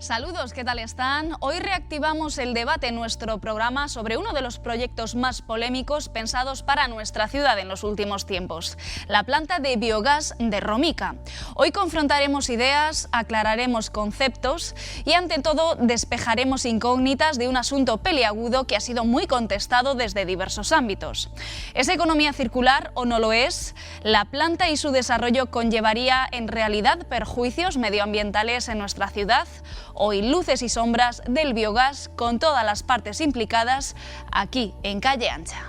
Saludos, ¿qué tal están? Hoy reactivamos el debate en nuestro programa sobre uno de los proyectos más polémicos pensados para nuestra ciudad en los últimos tiempos, la planta de biogás de Romica. Hoy confrontaremos ideas, aclararemos conceptos y ante todo despejaremos incógnitas de un asunto peliagudo que ha sido muy contestado desde diversos ámbitos. ¿Es economía circular o no lo es? ¿La planta y su desarrollo conllevaría en realidad perjuicios medioambientales en nuestra ciudad? Hoy luces y sombras del biogás con todas las partes implicadas aquí en Calle Ancha.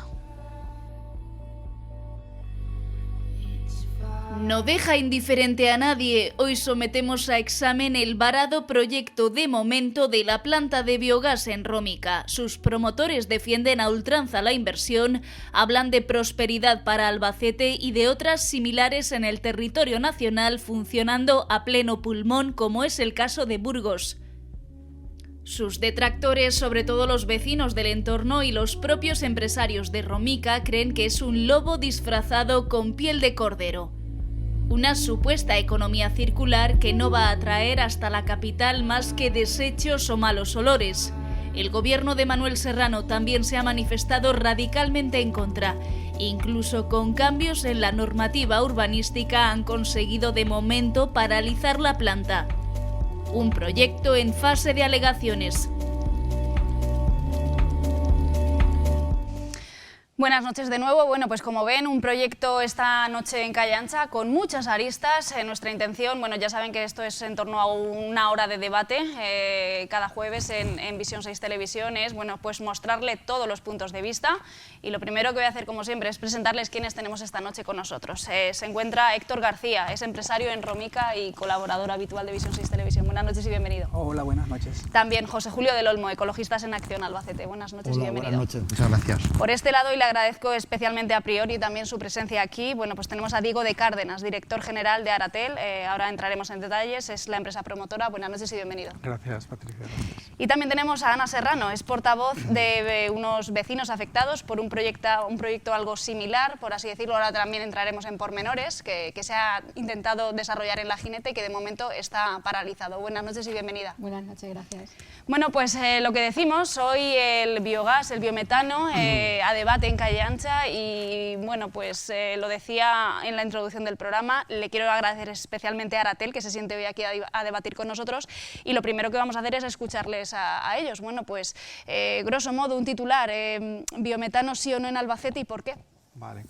No deja indiferente a nadie. Hoy sometemos a examen el varado proyecto de momento de la planta de biogás en Romica. Sus promotores defienden a ultranza la inversión, hablan de prosperidad para Albacete y de otras similares en el territorio nacional funcionando a pleno pulmón, como es el caso de Burgos. Sus detractores, sobre todo los vecinos del entorno y los propios empresarios de Romica, creen que es un lobo disfrazado con piel de cordero. Una supuesta economía circular que no va a traer hasta la capital más que desechos o malos olores. El gobierno de Manuel Serrano también se ha manifestado radicalmente en contra. Incluso con cambios en la normativa urbanística han conseguido de momento paralizar la planta. Un proyecto en fase de alegaciones. Buenas noches de nuevo. Bueno, pues como ven, un proyecto esta noche en Calle Ancha con muchas aristas. Nuestra intención, bueno, ya saben que esto es en torno a una hora de debate cada jueves en Visión 6 Televisión, es, bueno, pues mostrarle todos los puntos de vista. Y lo primero que voy a hacer, como siempre, es presentarles quiénes tenemos esta noche con nosotros. Se encuentra Héctor García, es empresario en Romica y colaborador habitual de Visión 6 Televisión. Buenas noches y bienvenido. Hola, buenas noches. También José Julio del Olmo, Ecologistas en Acción Albacete. Buenas noches. Hola, y bienvenido. Buenas noches, muchas gracias. Por este lado, y le agradezco especialmente a priori también su presencia aquí. Bueno, pues tenemos a Diego de Cárdenas, director general de Aratel. Ahora entraremos en detalles, es la empresa promotora. Buenas noches y bienvenido. Gracias, Patricia. Gracias. Y también tenemos a Ana Serrano, es portavoz de unos vecinos afectados por un proyecto algo similar, por así decirlo. Ahora también entraremos en pormenores, que se ha intentado desarrollar en La Jinete y que de momento está paralizado. Buenas noches y bienvenida. Buenas noches, gracias. Bueno, pues lo que decimos, hoy el biogás, el biometano, a debate en Calle Ancha y bueno, pues lo decía en la introducción del programa, le quiero agradecer especialmente a Aratel que se siente hoy aquí a debatir con nosotros y lo primero que vamos a hacer es escucharles a ellos. Bueno, pues grosso modo un titular, biometano sí o no en Albacete y por qué. Vale.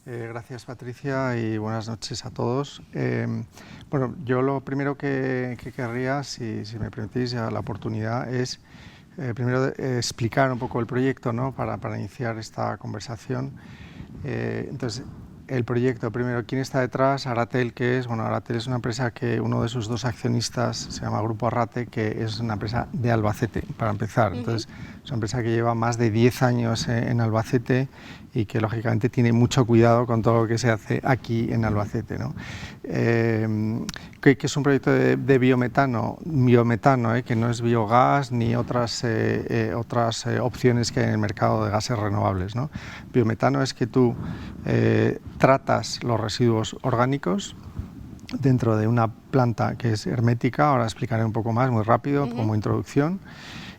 Gracias, Patricia, y buenas noches a todos. Bueno, yo lo primero que querría, si me permitís ya la oportunidad, es primero explicar un poco el proyecto, ¿no? para iniciar esta conversación. Entonces, el proyecto, primero, ¿quién está detrás? Aratel, ¿qué es? Bueno, Aratel es una empresa que uno de sus dos accionistas se llama Grupo Arrate, que es una empresa de Albacete, para empezar. Entonces, es una empresa que lleva más de 10 años en Albacete y que, lógicamente, tiene mucho cuidado con todo lo que se hace aquí en Albacete, ¿no? ¿Qué es un proyecto de biometano? Biometano, que no es biogás ni otras opciones que hay en el mercado de gases renovables, ¿no? Biometano es que tú tratas los residuos orgánicos dentro de una planta que es hermética, ahora explicaré un poco más, muy rápido, como introducción,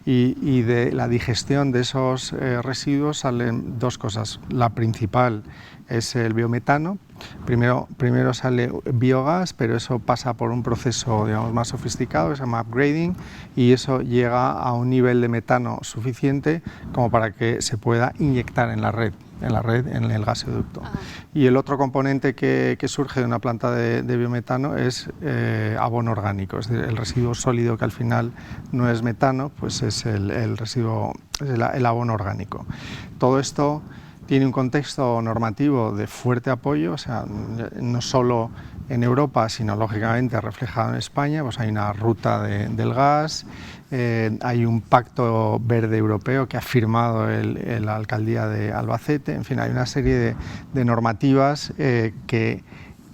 y de la digestión de esos residuos salen dos cosas. La principal es el biometano. Primero sale biogás, pero eso pasa por un proceso, digamos, más sofisticado, que se llama upgrading, y eso llega a un nivel de metano suficiente como para que se pueda inyectar en la red, en el gasoducto. Y el otro componente que surge de una planta de biometano es abono orgánico, es decir, el residuo sólido que al final no es metano, pues es el residuo, es el abono orgánico. Todo esto tiene un contexto normativo de fuerte apoyo, o sea, no solo en Europa, sino lógicamente reflejado en España. Pues hay una ruta del gas, hay un pacto verde europeo que ha firmado la alcaldía de Albacete, en fin, hay una serie de normativas que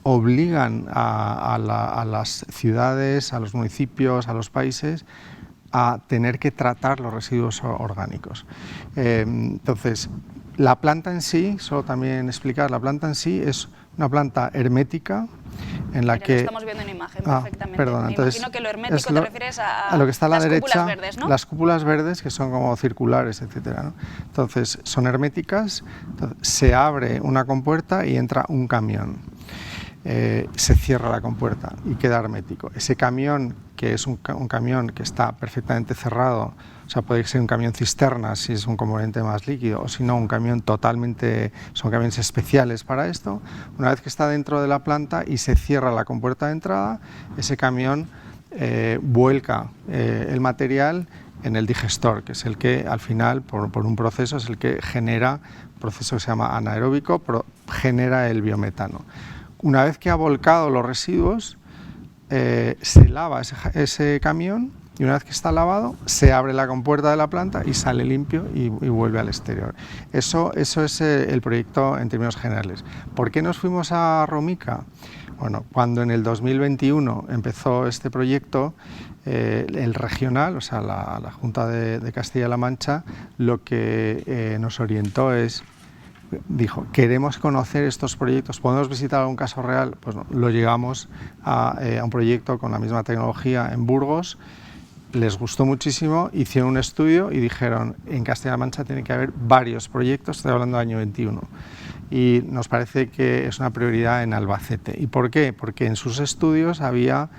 obligan a las ciudades, a los municipios, a los países a tener que tratar los residuos orgánicos. Entonces, la planta en sí, solo también explicar, la planta en sí es una planta hermética en la que... Lo estamos viendo en imagen perfectamente. Perdón, entonces, imagino que lo hermético te refieres a lo que está a la las derecha, cúpulas verdes, ¿no? Las cúpulas verdes, que son como circulares, etcétera, ¿no? Entonces, son herméticas, entonces, se abre una compuerta y entra un camión. Se cierra la compuerta y queda hermético. Ese camión, que es un camión que está perfectamente cerrado, o sea, puede ser un camión cisterna si es un componente más líquido, o si no, un camión totalmente, son camiones especiales para esto. Una vez que está dentro de la planta y se cierra la compuerta de entrada, ese camión vuelca el material en el digestor, que es el que al final, por un proceso, es el que genera, un proceso que se llama anaeróbico, pero genera el biometano. Una vez que ha volcado los residuos, se lava ese camión, y una vez que está lavado, se abre la compuerta de la planta y sale limpio y vuelve al exterior. Eso es el proyecto en términos generales. ¿Por qué nos fuimos a Romica? Bueno, cuando en el 2021 empezó este proyecto, el regional, o sea, la Junta de Castilla-La Mancha, lo que nos orientó dijo, queremos conocer estos proyectos, ¿podemos visitar algún caso real? Pues no, lo llegamos a un proyecto con la misma tecnología en Burgos, les gustó muchísimo, hicieron un estudio y dijeron, en Castilla-La Mancha tiene que haber varios proyectos, estoy hablando del año 21, y nos parece que es una prioridad en Albacete. ¿Y por qué? Porque en sus estudios había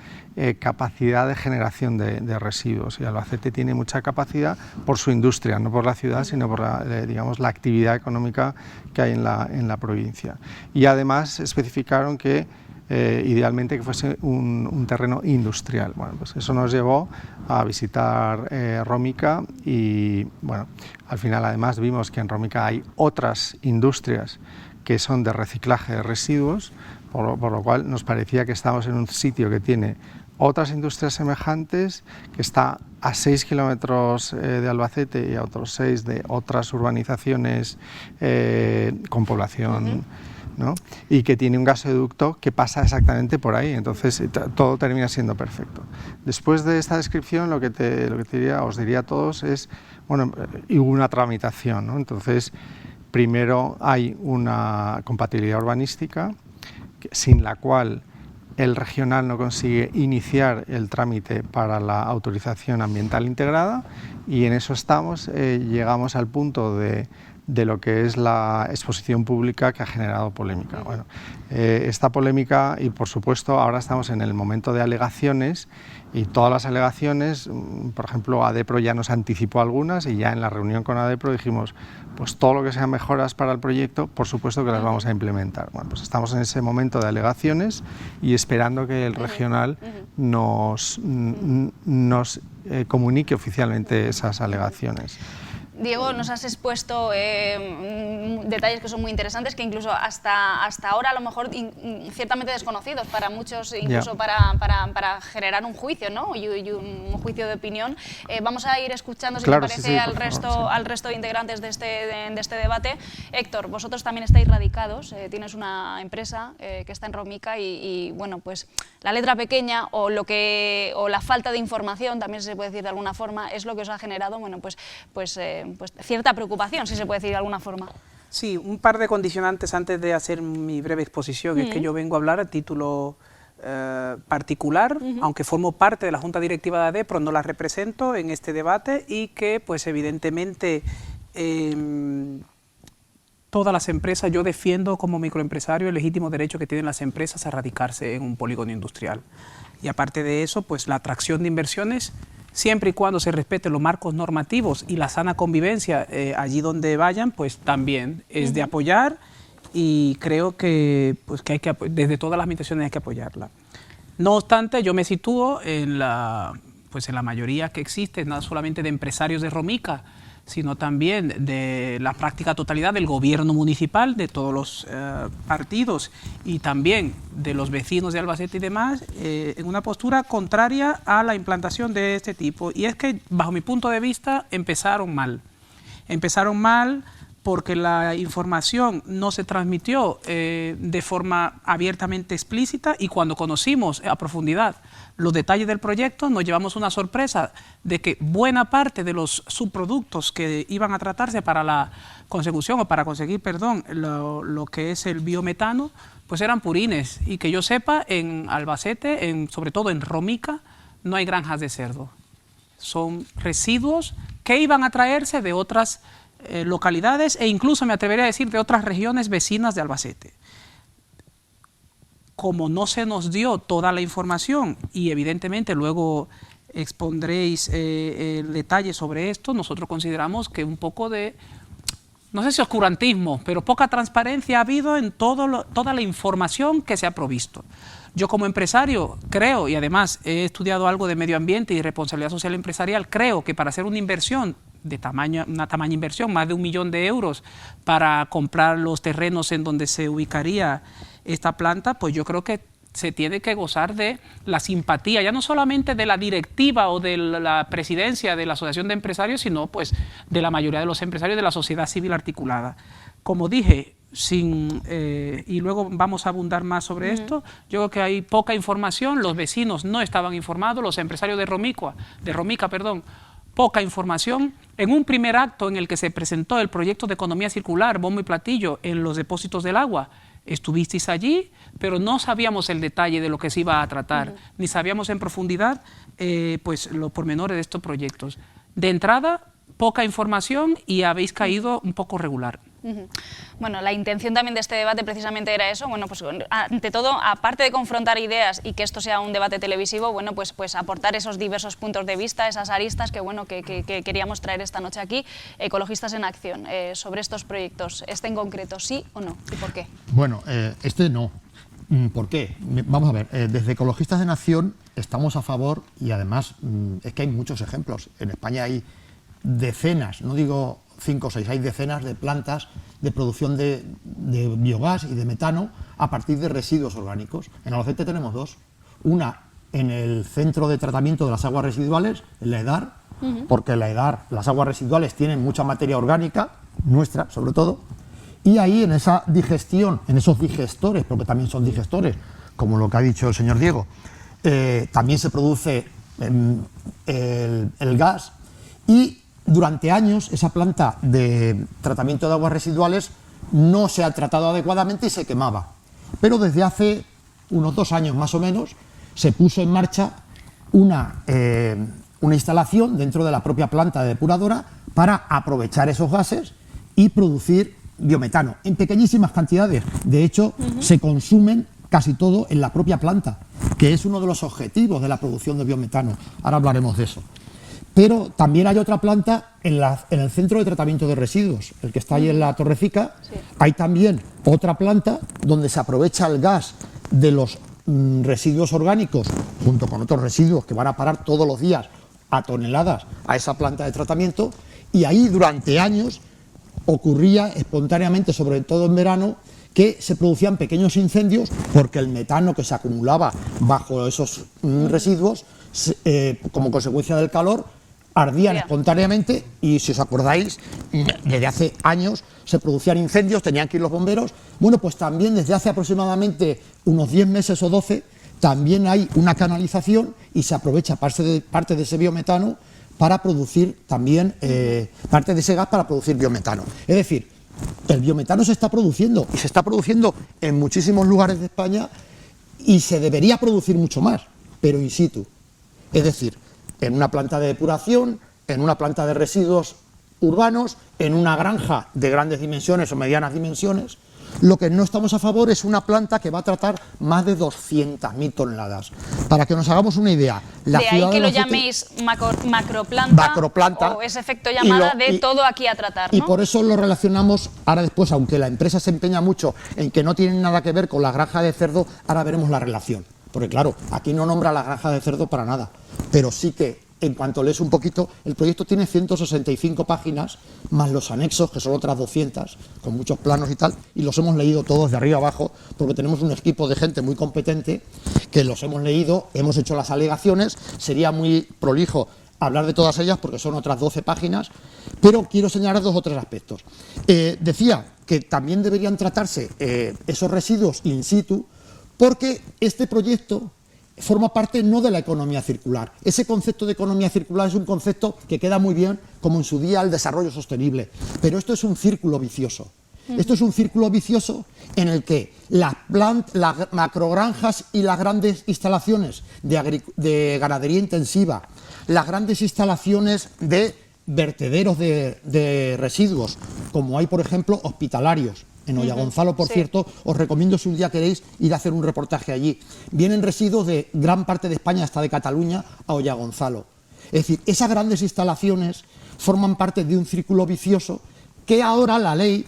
capacidad de generación de residuos, y Albacete tiene mucha capacidad por su industria, no por la ciudad, sino por digamos, la actividad económica que hay en la provincia. Y además especificaron que idealmente que fuese un terreno industrial. Bueno, pues eso nos llevó a visitar Romica y bueno, al final además vimos que en Romica hay otras industrias que son de reciclaje de residuos, por lo cual nos parecía que estábamos en un sitio que tiene otras industrias semejantes, que está a 6 kilómetros de Albacete y a otros 6 de otras urbanizaciones con población, ¿no? Y que tiene un gasoducto que pasa exactamente por ahí, entonces todo termina siendo perfecto. Después de esta descripción, lo que os diría a todos es, bueno, hubo una tramitación, ¿no? Entonces, primero hay una compatibilidad urbanística, sin la cual el regional no consigue iniciar el trámite para la autorización ambiental integrada, y en eso estamos, llegamos al punto de lo que es la exposición pública, que ha generado polémica. Bueno, esta polémica, y por supuesto ahora estamos en el momento de alegaciones, y todas las alegaciones, por ejemplo, ADEPRO ya nos anticipó algunas, y ya en la reunión con ADEPRO dijimos, pues todo lo que sean mejoras para el proyecto, por supuesto que las vamos a implementar. Bueno, pues estamos en ese momento de alegaciones y esperando que el regional nos comunique oficialmente esas alegaciones. Diego, nos has expuesto detalles que son muy interesantes, que incluso hasta ahora a lo mejor ciertamente desconocidos para muchos, incluso para generar un juicio, ¿no? y un juicio de opinión. Vamos a ir escuchando, si claro, te parece, sí, al resto de integrantes de este debate. Héctor, vosotros también estáis radicados, tienes una empresa que está en Romica y bueno, pues la letra pequeña o la falta de información, también se puede decir de alguna forma, es lo que os ha generado, bueno, pues cierta preocupación, si se puede decir de alguna forma. Sí, un par de condicionantes antes de hacer mi breve exposición. Es que yo vengo a hablar a título particular, aunque formo parte de la Junta Directiva de ADEPRO, no la represento en este debate, y que pues evidentemente todas las empresas, yo defiendo como microempresario el legítimo derecho que tienen las empresas a radicarse en un polígono industrial. Y aparte de eso, pues la atracción de inversiones, siempre y cuando se respeten los marcos normativos y la sana convivencia allí donde vayan, pues también es de apoyar, y creo que, pues, que desde todas las administraciones hay que apoyarla. No obstante, yo me sitúo en la mayoría que existe, no solamente de empresarios de Romica, sino también de la práctica totalidad del gobierno municipal, de todos los partidos y también de los vecinos de Albacete y demás, en una postura contraria a la implantación de este tipo. Y es que, bajo mi punto de vista, empezaron mal. Empezaron mal porque la información no se transmitió de forma abiertamente explícita, y cuando conocimos a profundidad los detalles del proyecto nos llevamos una sorpresa de que buena parte de los subproductos que iban a tratarse para la consecución o para conseguir, perdón, lo que es el biometano, pues eran purines. Y que yo sepa, en Albacete, sobre todo en Romica, no hay granjas de cerdo. Son residuos que iban a traerse de otras localidades e incluso me atrevería a decir de otras regiones vecinas de Albacete. Como no se nos dio toda la información y evidentemente luego expondréis el detalle sobre esto, nosotros consideramos que un poco de, no sé si oscurantismo, pero poca transparencia ha habido en toda la información que se ha provisto. Yo como empresario creo, y además he estudiado algo de medio ambiente y responsabilidad social empresarial, creo que para hacer una inversión de una tamaña inversión, más de 1 millón de euros para comprar los terrenos en donde se ubicaría esta planta, pues yo creo que se tiene que gozar de la simpatía, ya no solamente de la directiva o de la presidencia de la Asociación de Empresarios, sino pues de la mayoría de los empresarios de la sociedad civil articulada. Como dije, y luego vamos a abundar más sobre esto, yo creo que hay poca información, los vecinos no estaban informados, los empresarios de Romica, poca información. En un primer acto en el que se presentó el proyecto de economía circular, bombo y platillo, en los depósitos del agua, estuvisteis allí, pero no sabíamos el detalle de lo que se iba a tratar, ni sabíamos en profundidad pues los pormenores de estos proyectos. De entrada, poca información y habéis caído un poco regular. Bueno, la intención también de este debate precisamente era eso, bueno, pues ante todo, aparte de confrontar ideas y que esto sea un debate televisivo, bueno, pues aportar esos diversos puntos de vista, esas aristas que, bueno, que queríamos traer esta noche aquí, Ecologistas en Acción, sobre estos proyectos, este en concreto, ¿sí o no? ¿Y por qué? Bueno, este no. ¿Por qué? Vamos a ver, desde Ecologistas en Acción estamos a favor y además es que hay muchos ejemplos. En España hay decenas, no digo 5 o 6, hay decenas de plantas de producción de biogás y de metano a partir de residuos orgánicos. En Albacete tenemos 2. Una en el Centro de Tratamiento de las Aguas Residuales, en la EDAR, porque la EDAR, las aguas residuales tienen mucha materia orgánica, nuestra sobre todo, y ahí en esa digestión, en esos digestores, porque también son digestores, como lo que ha dicho el señor Diego, también se produce el gas y durante años esa planta de tratamiento de aguas residuales no se ha tratado adecuadamente y se quemaba. Pero desde hace unos 2 años más o menos se puso en marcha una instalación dentro de la propia planta depuradora para aprovechar esos gases y producir biometano en pequeñísimas cantidades. De hecho, se consumen casi todo en la propia planta, que es uno de los objetivos de la producción de biometano. Ahora hablaremos de eso. Pero también hay otra planta en el Centro de Tratamiento de Residuos, el que está ahí en la Torrecica. Sí. Hay también otra planta donde se aprovecha el gas de los residuos orgánicos, junto con otros residuos que van a parar todos los días a toneladas a esa planta de tratamiento, y ahí durante años ocurría espontáneamente, sobre todo en verano, que se producían pequeños incendios porque el metano que se acumulaba bajo esos residuos, como consecuencia del calor, ardían espontáneamente y, si os acordáis, desde hace años se producían incendios, tenían que ir los bomberos. Bueno, pues también desde hace aproximadamente unos 10 meses o 12 también hay una canalización y se aprovecha parte de ese biometano para producir también, parte de ese gas para producir biometano. Es decir, el biometano se está produciendo y se está produciendo en muchísimos lugares de España y se debería producir mucho más, pero in situ. Es decir, en una planta de depuración, en una planta de residuos urbanos, en una granja de grandes dimensiones o medianas dimensiones. Lo que no estamos a favor es una planta que va a tratar más de 200.000 toneladas. Para que nos hagamos una idea, la de ahí que lo llaméis macroplanta o ese efecto llamada de todo aquí a tratar, ¿no? Y por eso lo relacionamos, ahora después, aunque la empresa se empeña mucho en que no tienen nada que ver con la granja de cerdo, ahora veremos la relación. Porque claro, aquí no nombra la granja de cerdo para nada, pero sí que en cuanto lees un poquito, el proyecto tiene 165 páginas, más los anexos, que son otras 200, con muchos planos y tal, y los hemos leído todos de arriba abajo, porque tenemos un equipo de gente muy competente, que los hemos leído, hemos hecho las alegaciones, sería muy prolijo hablar de todas ellas, porque son otras 12 páginas, pero quiero señalar 2 o 3 aspectos. Decía que también deberían tratarse esos residuos in situ, porque este proyecto forma parte no de la economía circular. Ese concepto de economía circular es un concepto que queda muy bien, como en su día el desarrollo sostenible, pero esto es un círculo vicioso. Esto es un círculo vicioso en el que las macrogranjas y las grandes instalaciones de ganadería intensiva, las grandes instalaciones de vertederos de residuos, como hay, por ejemplo, hospitalarios. En Ollagonzalo, por cierto, os recomiendo, si un día queréis ir a hacer un reportaje allí. Vienen residuos de gran parte de España, hasta de Cataluña, a Ollagonzalo. Es decir, esas grandes instalaciones forman parte de un círculo vicioso que ahora la ley,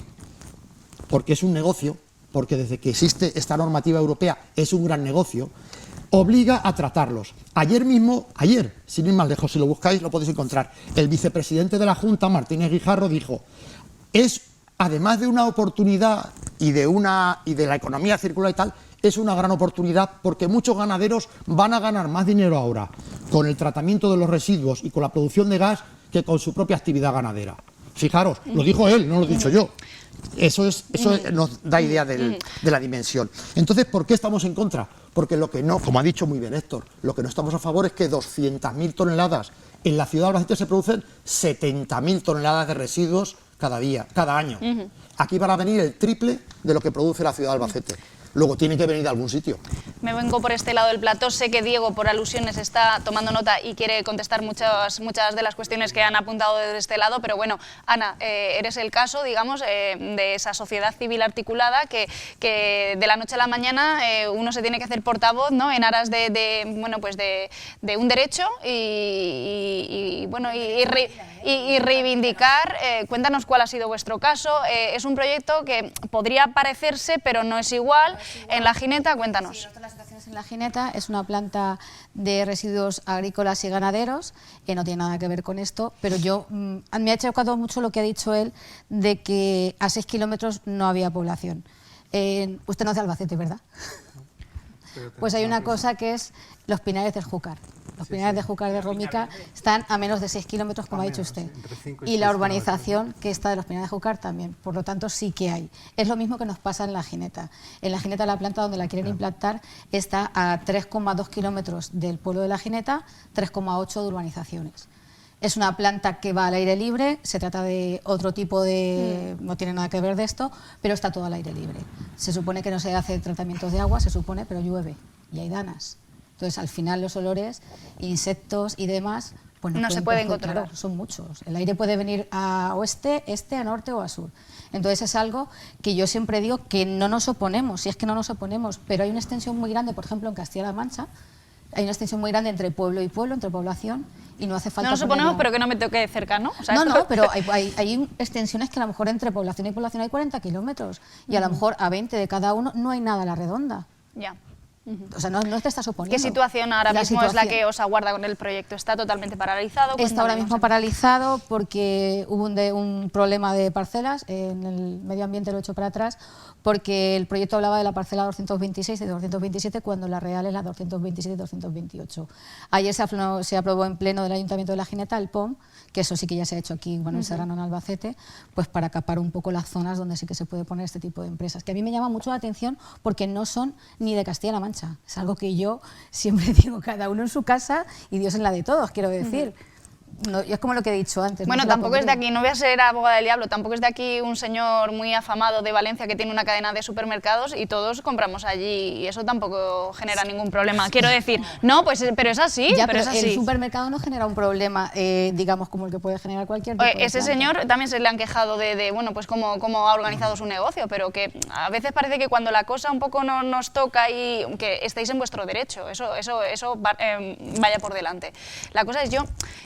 porque es un negocio, porque desde que existe esta normativa europea es un gran negocio, obliga a tratarlos. Ayer, sin ir más lejos, si lo buscáis lo podéis encontrar, el vicepresidente de la Junta, Martínez Guijarro, dijo: además de una oportunidad y de la economía circular y tal, es una gran oportunidad porque muchos ganaderos van a ganar más dinero ahora con el tratamiento de los residuos y con la producción de gas que con su propia actividad ganadera. Fijaros, lo dijo él, no lo he dicho yo. Eso nos da idea de la dimensión. Entonces, ¿por qué estamos en contra? Porque lo que no, como ha dicho muy bien Héctor, lo que no estamos a favor es que 200.000 toneladas, en la ciudad de Albacete se producen 70.000 toneladas de residuos cada año. Aquí van a venir el triple de lo que produce la ciudad de Albacete. Luego tiene que venir de algún sitio. Me vengo por este lado del plató. Sé que Diego, por alusiones, está tomando nota y quiere contestar muchas de las cuestiones que han apuntado desde este lado, pero bueno, Ana, eres el caso, digamos, de esa sociedad civil articulada que de la noche a la mañana uno se tiene que hacer portavoz, ¿no?, en aras de un derecho y reivindicar. Cuéntanos cuál ha sido vuestro caso. Es un proyecto que podría parecerse, pero no es igual. En La Gineta, cuéntanos. Sí, las estaciones en La Gineta es una planta de residuos agrícolas y ganaderos, que no tiene nada que ver con esto, pero me ha chocado mucho lo que ha dicho él de que a 6 kilómetros no había población. Usted no es de Albacete, ¿verdad? Pues hay una cosa que es los Pinares del Júcar. Los Pinares de Júcar de Rómica están a menos de 6 kilómetros, como ha dicho usted. Y la urbanización que está de los Pinares de Júcar también. Por lo tanto, sí que hay. Es lo mismo que nos pasa en La Gineta. En La Gineta, la planta donde la quieren implantar está a 3,2 kilómetros del pueblo de La Gineta, 3,8 de urbanizaciones. Es una planta que va al aire libre, se trata de otro tipo de... no tiene nada que ver de esto, pero está todo al aire libre. Se supone que no se hace tratamientos de agua, se supone, pero llueve y hay danas. Entonces, al final, los olores, insectos y demás, pues no se pueden controlar. Claro, son muchos. El aire puede venir a oeste, este, a norte o a sur. Entonces, es algo que yo siempre digo que no nos oponemos, si es que no nos oponemos, pero hay una extensión muy grande, por ejemplo, en Castilla-La Mancha, hay una extensión muy grande entre pueblo y pueblo, entre población, y no hace falta... No nos oponemos, pero que no me toque cerca, ¿no? O sea, no, pero hay extensiones que a lo mejor entre población y población hay 40 kilómetros, y a lo mejor a 20 de cada uno no hay nada a la redonda. Ya. O sea, no te estás oponiendo. ¿Qué situación ahora mismo es la que os aguarda con el proyecto? ¿Está totalmente paralizado? Está ahora mismo paralizado porque hubo un problema de parcelas, en el medio ambiente lo he hecho para atrás, porque el proyecto hablaba de la parcela 226 y 227 cuando la real es la 227 y 228. Ayer se aprobó en pleno del Ayuntamiento de La Gineta el POM, que eso sí que ya se ha hecho aquí en Serrano, en Albacete, pues para capar un poco las zonas donde sí que se puede poner este tipo de empresas, que a mí me llama mucho la atención porque no son ni de Castilla-La Mancha. Es algo que yo siempre digo, cada uno en su casa y Dios en la de todos, quiero decir. No, y es como lo que he dicho antes. Bueno, tampoco es de aquí, no voy a ser abogada del diablo, tampoco es de aquí un señor muy afamado de Valencia que tiene una cadena de supermercados y todos compramos allí y eso tampoco genera ningún problema. Quiero decir, no, pues, pero es así. Ya, pero es así. El supermercado no genera un problema, digamos, como el que puede generar cualquier tipo de ese planta. señor también se le han quejado de bueno, pues cómo ha organizado su negocio, pero que a veces parece que cuando la cosa un poco no nos toca y que estáis en vuestro derecho, eso vaya por delante. La cosa es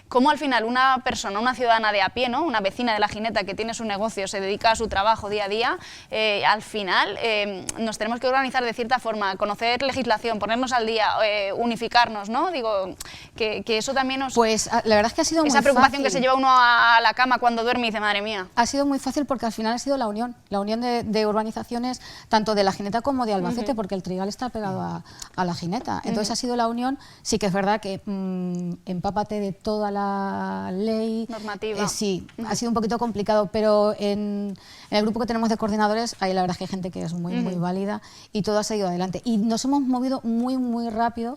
cómo al final una persona, una ciudadana de a pie, ¿no?, una vecina de La Gineta que tiene su negocio, se dedica a su trabajo día a día, al final nos tenemos que organizar de cierta forma, conocer legislación, ponernos al día, unificarnos, ¿no? Digo, que eso también nos... Pues la verdad es que ha sido muy fácil. Esa preocupación que se lleva uno a la cama cuando duerme y dice, madre mía. Ha sido muy fácil porque al final ha sido la unión de urbanizaciones, tanto de La Gineta como de Albacete, porque el Trigal está pegado a La Gineta. Entonces ha sido la unión. Sí que es verdad que empápate de toda la ley normativa. Sí, ha sido un poquito complicado, pero en el grupo que tenemos de coordinadores hay la verdad que hay gente que es muy válida y todo ha seguido adelante. Y nos hemos movido muy rápido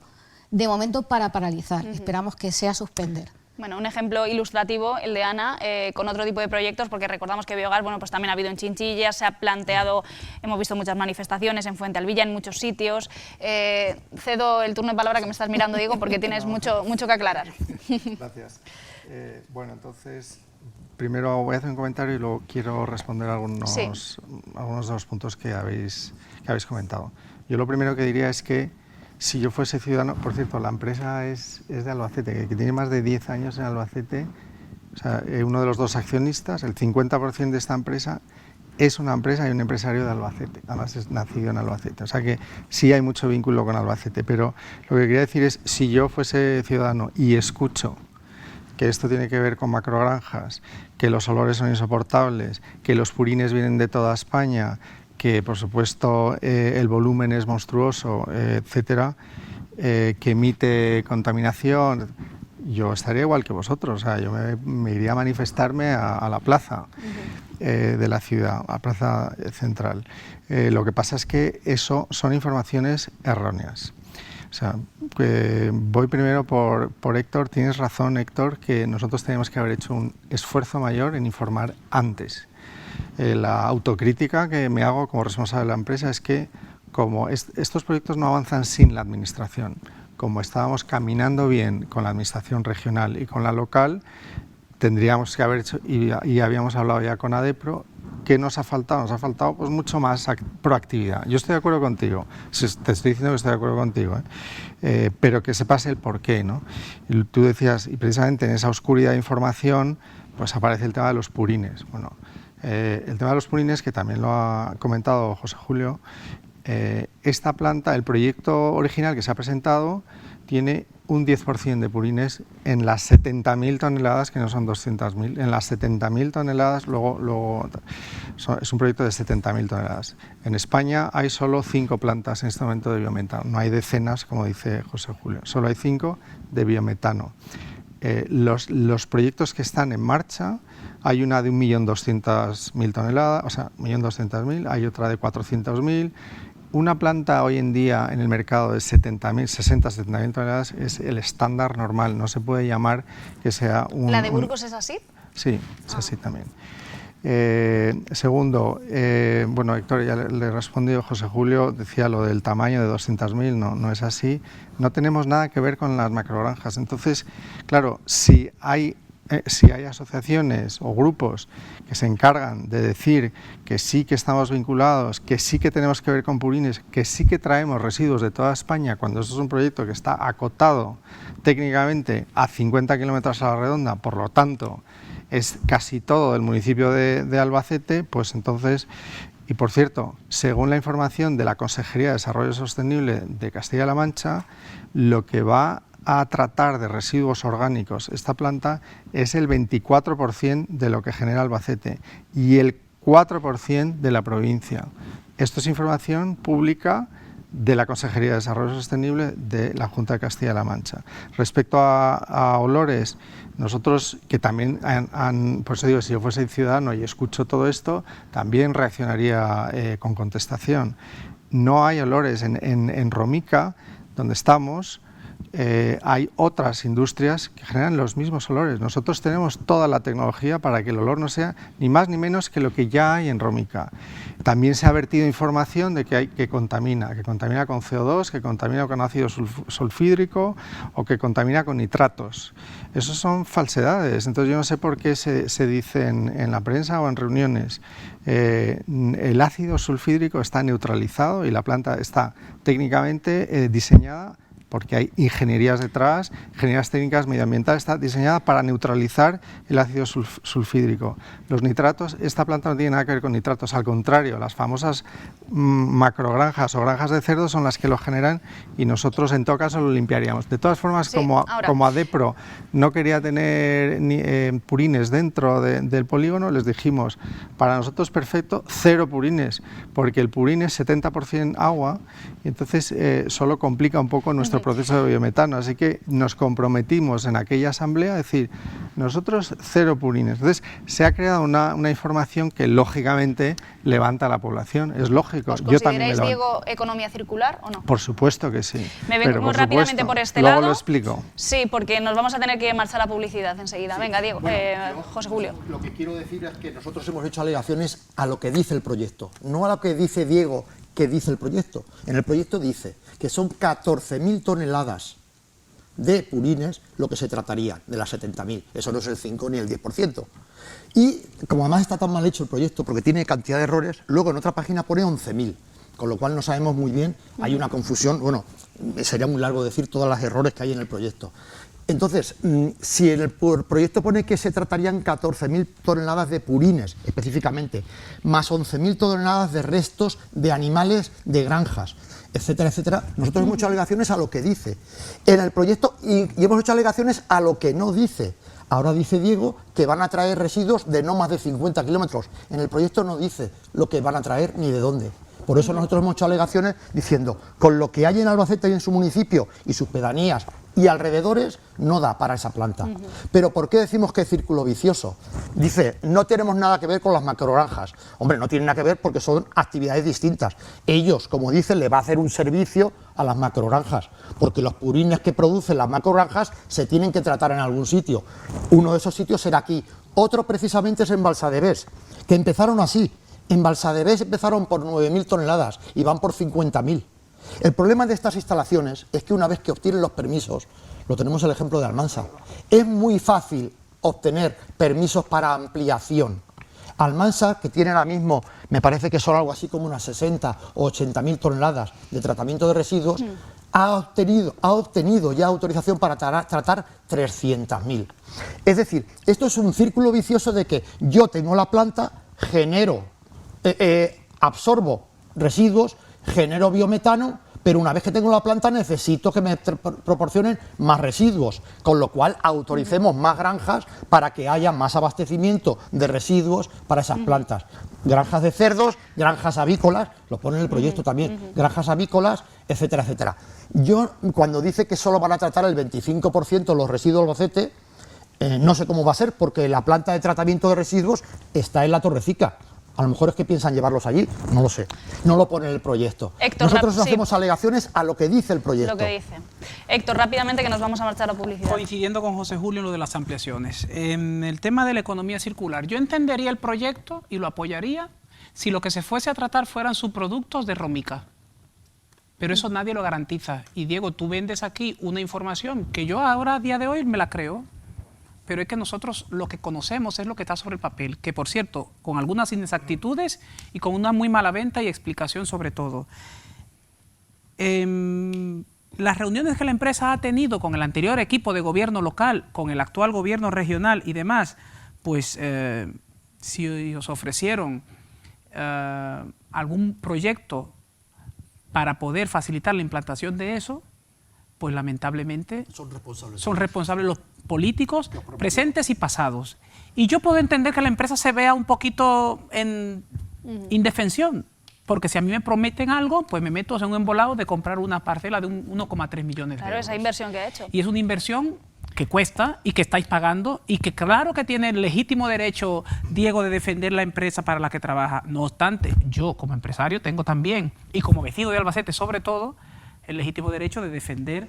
de momento para paralizar. Esperamos que sea suspender. Bueno, un ejemplo ilustrativo, el de Ana, con otro tipo de proyectos, porque recordamos que biogás, bueno, pues también ha habido en Chinchilla, se ha planteado, hemos visto muchas manifestaciones en Fuentealbilla, en muchos sitios. Cedo el turno de palabra que me estás mirando, Diego, porque tienes mucho que aclarar. Gracias. Bueno, entonces, primero voy a hacer un comentario y luego quiero responder algunos de los puntos que habéis comentado. Yo lo primero que diría es que si yo fuese ciudadano, por cierto, la empresa es de Albacete, que tiene más de 10 años en Albacete, o sea, uno de los dos accionistas, el 50% de esta empresa es una empresa y un empresario de Albacete, además es nacido en Albacete, o sea que sí hay mucho vínculo con Albacete, pero lo que quería decir es, si yo fuese ciudadano y escucho que esto tiene que ver con macrogranjas, que los olores son insoportables, que los purines vienen de toda España, que por supuesto el volumen es monstruoso, etcétera, que emite contaminación, yo estaría igual que vosotros, o sea, yo me iría a manifestarme a la plaza de la ciudad, a la plaza central. Lo que pasa es que eso son informaciones erróneas. O sea, voy primero por Héctor. Tienes razón, Héctor, que nosotros tenemos que haber hecho un esfuerzo mayor en informar antes. La autocrítica que me hago como responsable de la empresa es que como estos proyectos no avanzan sin la administración, como estábamos caminando bien con la administración regional y con la local, tendríamos que haber hecho, y habíamos hablado ya con ADEPRO, ¿qué nos ha faltado? Nos ha faltado pues mucho más proactividad. Yo estoy de acuerdo contigo, te estoy diciendo que estoy de acuerdo contigo, pero que sepas el porqué, ¿no? Y tú decías, y precisamente en esa oscuridad de información, pues aparece el tema de los purines. Bueno, el tema de los purines, que también lo ha comentado José Julio, esta planta, el proyecto original que se ha presentado, tiene un 10% de purines en las 70.000 toneladas, que no son 200.000, en las 70.000 toneladas, luego es un proyecto de 70.000 toneladas. En España hay solo 5 plantas en este momento de biometano, no hay decenas, como dice José Julio, solo hay 5 de biometano. Los proyectos que están en marcha, hay una de 1.200.000 toneladas, o sea, 1.200.000, hay otra de 400.000. Una planta hoy en día en el mercado de 60-70.000 toneladas es el estándar normal, no se puede llamar que sea un... ¿La de Burgos es así? Sí, es así también. Segundo, bueno, Héctor ya le respondió, José Julio decía lo del tamaño de 200.000, no es así, no tenemos nada que ver con las macrogranjas. Entonces, claro, si hay asociaciones o grupos que se encargan de decir que sí que estamos vinculados, que sí que tenemos que ver con purines, que sí que traemos residuos de toda España, cuando esto es un proyecto que está acotado técnicamente a 50 kilómetros a la redonda, por lo tanto es casi todo del municipio de Albacete, pues entonces, y por cierto, según la información de la Consejería de Desarrollo Sostenible de Castilla-La Mancha, lo que va a tratar de residuos orgánicos esta planta es el 24% de lo que genera Albacete y el 4% de la provincia. Esto es información pública de la Consejería de Desarrollo Sostenible de la Junta de Castilla-La Mancha. Respecto a olores, nosotros que también por eso digo, si yo fuese ciudadano y escucho todo esto, también reaccionaría con contestación. No hay olores en Romica, donde estamos. Hay otras industrias que generan los mismos olores. Nosotros tenemos toda la tecnología para que el olor no sea ni más ni menos que lo que ya hay en Romica. También se ha vertido información de que contamina con CO2, que contamina con ácido sulfídrico o que contamina con nitratos. Esos son falsedades, entonces yo no sé por qué se dice en la prensa o en reuniones. El ácido sulfídrico está neutralizado y la planta está técnicamente diseñada, porque hay ingenierías detrás, ingenierías técnicas medioambientales, está diseñada para neutralizar el ácido sulfídrico. Los nitratos, esta planta no tiene nada que ver con nitratos, al contrario, las famosas macrogranjas o granjas de cerdo son las que lo generan y nosotros en todo caso lo limpiaríamos. De todas formas, sí, como ADEPRO no quería tener purines dentro del polígono, les dijimos, para nosotros perfecto, 0 purines, porque el purín es 70% agua y entonces solo complica un poco nuestro proceso de biometano. Así que nos comprometimos en aquella asamblea a decir, nosotros 0 purines. Entonces se ha creado una información que lógicamente levanta a la población, es lógico. ¿Os Yo también consideráis, me Diego, economía circular o no? Por supuesto que sí. Me vengo muy rápidamente por este Luego lado. lo explico. Sí, porque nos vamos a tener que marchar a publicidad enseguida. Venga, Diego, José Julio. Lo que quiero decir es que nosotros hemos hecho alegaciones a lo que dice el proyecto, no a lo que dice Diego que dice el proyecto. En el proyecto dice que son 14.000 toneladas de purines lo que se trataría de las 70.000. Eso no es el 5 ni el 10%. Y como además está tan mal hecho el proyecto, porque tiene cantidad de errores, luego en otra página pone 11.000, con lo cual no sabemos muy bien, hay una confusión, bueno, sería muy largo decir todos los errores que hay en el proyecto. Entonces, si en el proyecto pone que se tratarían 14.000 toneladas de purines, específicamente, más 11.000 toneladas de restos de animales de granjas, etcétera, etcétera, nosotros hemos hecho alegaciones a lo que dice en el proyecto y hemos hecho alegaciones a lo que no dice. Ahora dice Diego que van a traer residuos de no más de 50 kilómetros. En el proyecto no dice lo que van a traer ni de dónde. Por eso nosotros hemos hecho alegaciones diciendo, con lo que hay en Albacete y en su municipio y sus pedanías y alrededores, no da para esa planta. Pero ¿por qué decimos que es círculo vicioso? Dice, no tenemos nada que ver con las macrogranjas. Hombre, no tienen nada que ver porque son actividades distintas. Ellos, como dicen, le va a hacer un servicio a las macrogranjas, porque los purines que producen las macrogranjas se tienen que tratar en algún sitio. Uno de esos sitios será aquí. Otro precisamente es en Balsadevés, que empezaron así. En Balsadevés empezaron por 9.000 toneladas y van por 50.000. El problema de estas instalaciones es que una vez que obtienen los permisos, lo tenemos el ejemplo de Almansa, es muy fácil obtener permisos para ampliación. Almansa, que tiene ahora mismo, me parece que son algo así como unas 60 o 80.000 toneladas de tratamiento de residuos, ha obtenido ya autorización para tratar 300.000. Es decir, esto es un círculo vicioso de que yo tengo la planta, absorbo residuos, genero biometano, pero una vez que tengo la planta necesito que me proporcionen más residuos, con lo cual autoricemos más granjas para que haya más abastecimiento de residuos para esas plantas. Granjas de cerdos, granjas avícolas, lo pone en el proyecto también, granjas avícolas, etcétera, etcétera. Yo, cuando dice que solo van a tratar el 25% de los residuos del Albacete, no sé cómo va a ser, porque la planta de tratamiento de residuos está en la Torrecica. A lo mejor es que piensan llevarlos allí, no lo sé. No lo pone en el proyecto. Héctor, nosotros sí, hacemos alegaciones a lo que dice el proyecto. Lo que dice. Héctor, rápidamente que nos vamos a marchar a publicidad. Coincidiendo con José Julio en lo de las ampliaciones. En el tema de la economía circular, yo entendería el proyecto y lo apoyaría si lo que se fuese a tratar fueran subproductos de Romica. Pero eso nadie lo garantiza. Y Diego, tú vendes aquí una información que yo ahora, a día de hoy, me la creo. Pero es que nosotros lo que conocemos es lo que está sobre el papel, que por cierto, con algunas inexactitudes y con una muy mala venta y explicación sobre todo. Las reuniones que la empresa ha tenido con el anterior equipo de gobierno local, con el actual gobierno regional y demás, pues si os ofrecieron algún proyecto para poder facilitar la implantación de eso, pues lamentablemente son responsables los políticos presentes y pasados. Y yo puedo entender que la empresa se vea un poquito en indefensión, porque si a mí me prometen algo, pues me meto en un embolado de comprar una parcela de 1,3 millones de euros. Claro, esa inversión que ha hecho. Y es una inversión que cuesta y que estáis pagando y que claro que tiene el legítimo derecho, Diego, de defender la empresa para la que trabaja. No obstante, yo como empresario tengo también, y como vecino de Albacete sobre todo, el legítimo derecho de defender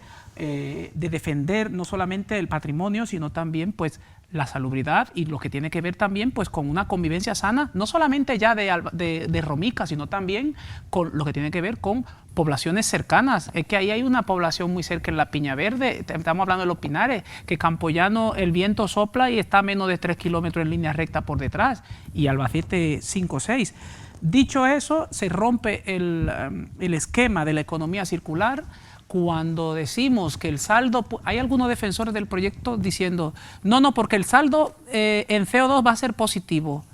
no solamente el patrimonio, sino también pues la salubridad y lo que tiene que ver también pues con una convivencia sana, no solamente ya de Romica, sino también con lo que tiene que ver con poblaciones cercanas. Es que ahí hay una población muy cerca en la Piña Verde, estamos hablando de los Pinares, que Campoyano el viento sopla y está a menos de 3 kilómetros en línea recta por detrás, y Albacete 5 o 6. Dicho eso, se rompe el esquema de la economía circular cuando decimos que el saldo, hay algunos defensores del proyecto diciendo, no, porque el saldo en CO2 va a ser positivo.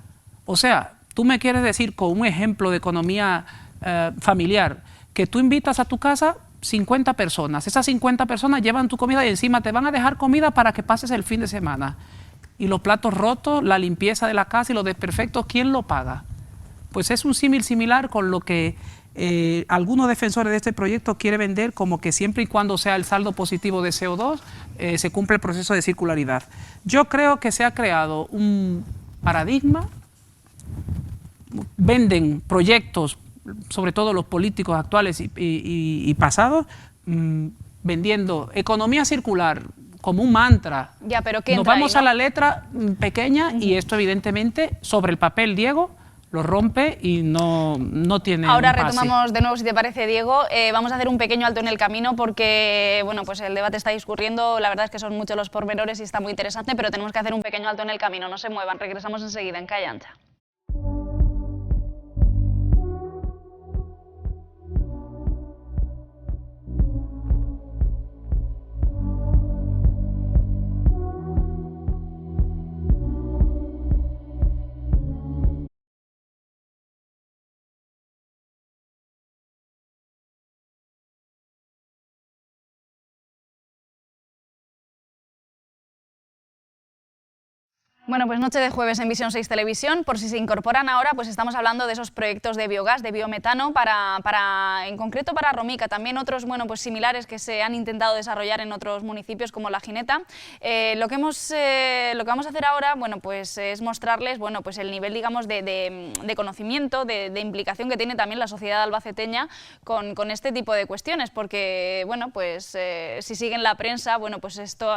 O sea, tú me quieres decir con un ejemplo de economía familiar, que tú invitas a tu casa 50 personas, esas 50 personas llevan tu comida y encima te van a dejar comida para que pases el fin de semana. Y los platos rotos, la limpieza de la casa y los desperfectos, ¿quién lo paga? Pues es un símil similar con lo que algunos defensores de este proyecto quieren vender como que siempre y cuando sea el saldo positivo de CO2 se cumple el proceso de circularidad. Yo creo que se ha creado un paradigma, venden proyectos, sobre todo los políticos actuales y pasados, vendiendo economía circular como un mantra. Ya, pero ¿qué nos entra vamos ahí, no? a la letra pequeña y esto evidentemente sobre el papel, Diego, lo rompe y no tiene Ahora un pase. retomamos de nuevo, si te parece, Diego. Vamos a hacer un pequeño alto en el camino porque bueno, pues el debate está discurriendo, la verdad es que son muchos los pormenores y está muy interesante, pero tenemos que hacer un pequeño alto en el camino. No se muevan, regresamos enseguida en Calle Ancha. Bueno, pues noche de jueves en Visión 6 Televisión. Por si se incorporan ahora, pues estamos hablando de esos proyectos de biogás, de biometano, en concreto para Romica. También otros, bueno, pues similares que se han intentado desarrollar en otros municipios como La Gineta. Lo que vamos a hacer ahora, bueno, pues es mostrarles, bueno, pues el nivel, digamos, de conocimiento, de implicación que tiene también la sociedad albaceteña con este tipo de cuestiones, porque, bueno, pues si siguen la prensa, bueno, pues esto,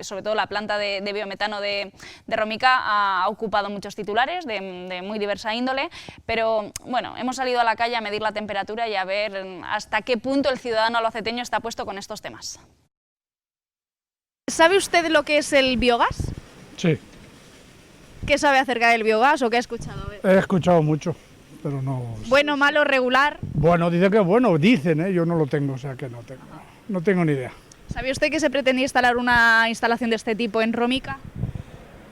sobre todo la planta de biometano de Romica ha ocupado muchos titulares de muy diversa índole, pero bueno, hemos salido a la calle a medir la temperatura y a ver hasta qué punto el ciudadano albaceteño está puesto con estos temas. ¿Sabe usted lo que es el biogás? Sí, ¿Qué sabe acerca del biogás o qué ha escuchado? A ver. he escuchado mucho, pero no... Bueno, malo, regular. Bueno, dicen que es bueno, dicen, yo no lo tengo, o sea que no tengo ni idea. ¿Sabe usted que se pretendía instalar una instalación de este tipo en Romica?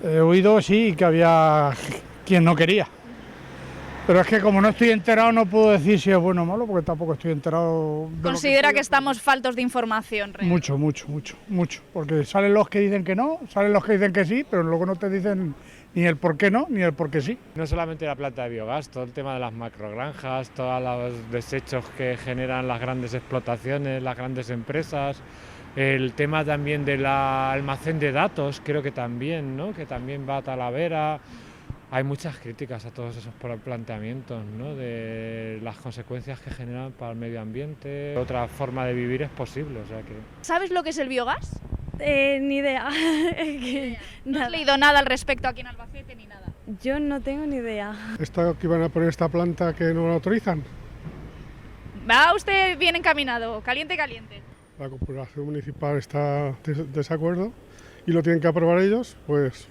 He oído, sí, que había quien no quería. Pero es que como no estoy enterado no puedo decir si es bueno o malo, porque tampoco estoy enterado... de ¿Considera lo que estamos faltos de información real? Mucho, porque salen los que dicen que no, salen los que dicen que sí, pero luego no te dicen ni el por qué no, ni el por qué sí. No solamente la planta de biogás, todo el tema de las macrogranjas, todos los desechos que generan las grandes explotaciones, las grandes empresas, el tema también del almacén de datos, creo que también, ¿no? Que también va a Talavera. Hay muchas críticas a todos esos planteamientos, ¿no? De las consecuencias que generan para el medio ambiente. Otra forma de vivir es posible, o sea que... ¿Sabes lo que es el biogás? Ni idea. No has leído nada al respecto aquí en Albacete ni nada. Yo no tengo ni idea. ¿Esta que van a poner esta planta que no la autorizan? Va usted bien encaminado, caliente, caliente. La corporación municipal está de desacuerdo y lo tienen que aprobar ellos, pues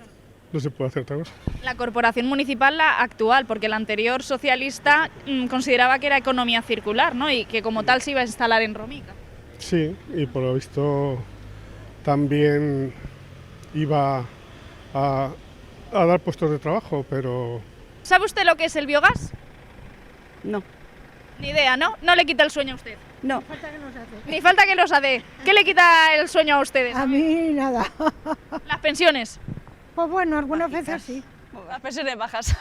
no se puede hacer otra cosa. La corporación municipal, la actual, porque la anterior socialista consideraba que era economía circular, ¿no? Y que como tal se iba a instalar en Romica. Sí, y por lo visto también iba a dar puestos de trabajo, pero... ¿Sabe usted lo que es el biogás? No. Ni idea, ¿no? No le quita el sueño a usted. No. Ni falta que los hace. ¿Qué le quita el sueño a ustedes? A mí nada. Las pensiones. Pues bueno, algunas veces sí. Las pensiones bajas.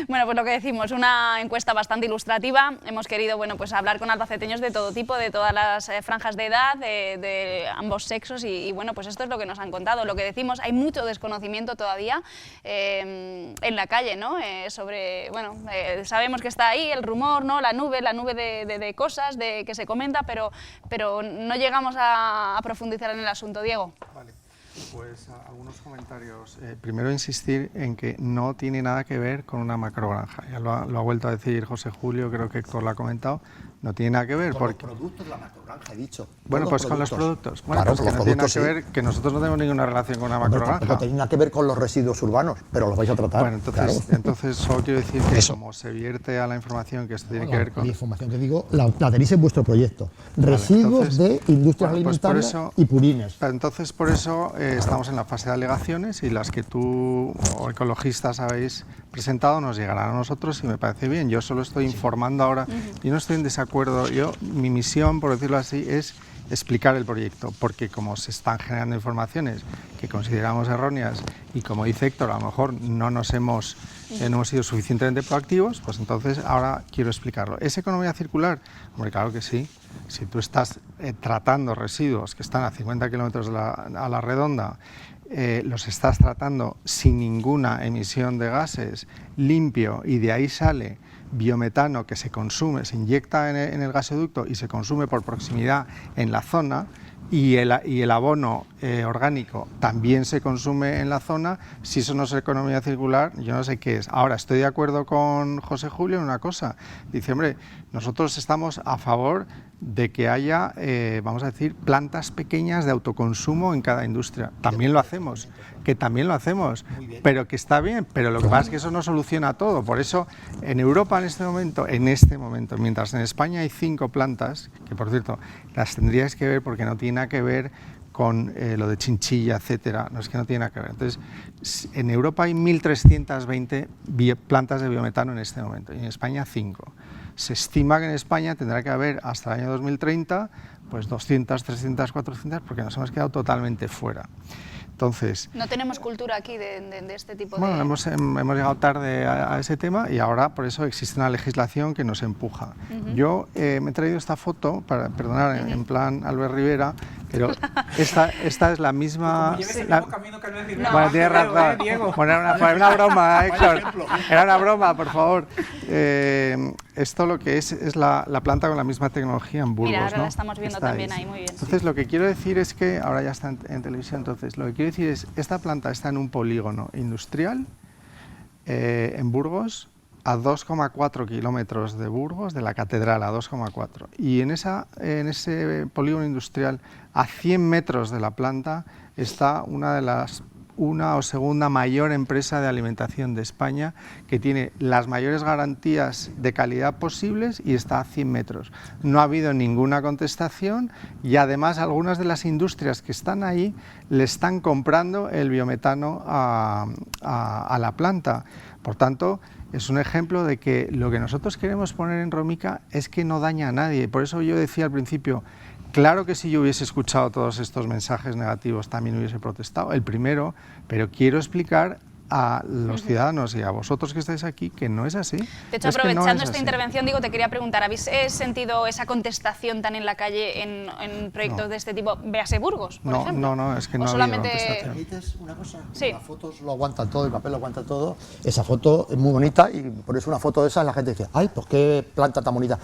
Bueno, pues lo que decimos, una encuesta bastante ilustrativa. Hemos querido, bueno, pues hablar con albaceteños de todo tipo, de todas las franjas de edad, de ambos sexos y bueno, pues esto es lo que nos han contado. Lo que decimos, hay mucho desconocimiento todavía en la calle, ¿no? Sobre, bueno, sabemos que está ahí el rumor, ¿no? La nube de cosas que se comenta, pero no llegamos a profundizar en el asunto. Diego. Vale. Pues algunos comentarios. Primero insistir en que no tiene nada que ver con una macrogranja. Ya lo ha vuelto a decir José Julio, creo que Héctor lo ha comentado. No tiene nada que ver. Con porque... los productos de la macrogranja, he dicho. Bueno, pues con los productos. Bueno, Claro, pues con que los no tiene nada productos, que ver, que nosotros no tenemos ninguna relación con una macrogranja. No tiene nada que ver con los residuos urbanos, pero los vais a tratar. Bueno, entonces solo quiero decir que como se vierte a la información que esto tiene que ver con... La información que digo, la tenéis en vuestro proyecto. Residuos de industrias alimentarias y purines. Entonces, por eso estamos en la fase de alegaciones y las que tú o ecologistas habéis presentado nos llegarán a nosotros y me parece bien. Yo solo estoy informando ahora y no estoy en desacuerdo acuerdo. Mi misión, por decirlo así, es explicar el proyecto, porque como se están generando informaciones que consideramos erróneas y como dice Héctor, a lo mejor no hemos sido suficientemente proactivos, pues entonces ahora quiero explicarlo. ¿Es economía circular? Hombre, claro que sí. Si tú estás tratando residuos que están a 50 kilómetros a la redonda, los estás tratando sin ninguna emisión de gases, limpio, y de ahí sale biometano que se consume, se inyecta en el gasoducto y se consume por proximidad en la zona, y el abono orgánico también se consume en la zona. Si eso no es economía circular, yo no sé qué es. Ahora, estoy de acuerdo con José Julio en una cosa. Dice, hombre, nosotros estamos a favor de que haya, vamos a decir, plantas pequeñas de autoconsumo en cada industria. También lo hacemos, pero que está bien, pero lo que pasa es que eso no soluciona todo. Por eso, en Europa en este momento, mientras en España hay 5 plantas, que por cierto, las tendríais que ver porque no tiene nada que ver con lo de Chinchilla, etcétera, no es que no tiene nada que ver. Entonces, en Europa hay 1.320 plantas de biometano en este momento, y en España 5. Se estima que en España tendrá que haber hasta el año 2030 pues 200, 300, 400, porque nos hemos quedado totalmente fuera. Entonces, no tenemos cultura aquí de este tipo de... Bueno, hemos llegado tarde a ese tema y ahora por eso existe una legislación que nos empuja. Yo me he traído esta foto, para perdonar, en plan Albert Rivera, pero esta es la misma... Bueno, tienes razón. Bueno, era una broma, Héctor. Era una broma, por favor. Esto lo que es la planta con la misma tecnología en Burgos. Mira, ahora ¿no? la estamos viendo también ahí, muy bien. Entonces, lo que quiero decir es que, ahora ya está en televisión, entonces, lo que quiero decir es, esta planta está en un polígono industrial en Burgos, a 2,4 kilómetros de Burgos, de la catedral, a 2,4. Y en ese polígono industrial, a 100 metros de la planta, está una o segunda mayor empresa de alimentación de España, que tiene las mayores garantías de calidad posibles y está a 100 metros. No ha habido ninguna contestación y además algunas de las industrias que están ahí le están comprando el biometano a la planta. Por tanto, es un ejemplo de que lo que nosotros queremos poner en Romica es que no daña a nadie. Por eso yo decía al principio, claro que si yo hubiese escuchado todos estos mensajes negativos también hubiese protestado, el primero, pero quiero explicar a los ciudadanos y a vosotros que estáis aquí que no es así. De hecho, aprovechando esta intervención, digo, te quería preguntar, ¿habéis sentido esa contestación tan en la calle en proyectos de este tipo? Véase Burgos, por ejemplo. No, es que no ha habido contestación. ¿Permites una cosa? Sí. Las fotos lo aguantan todo, el papel lo aguanta todo. Esa foto es muy bonita y por eso una foto de esas la gente dice, ¡ay, pues qué planta tan bonita!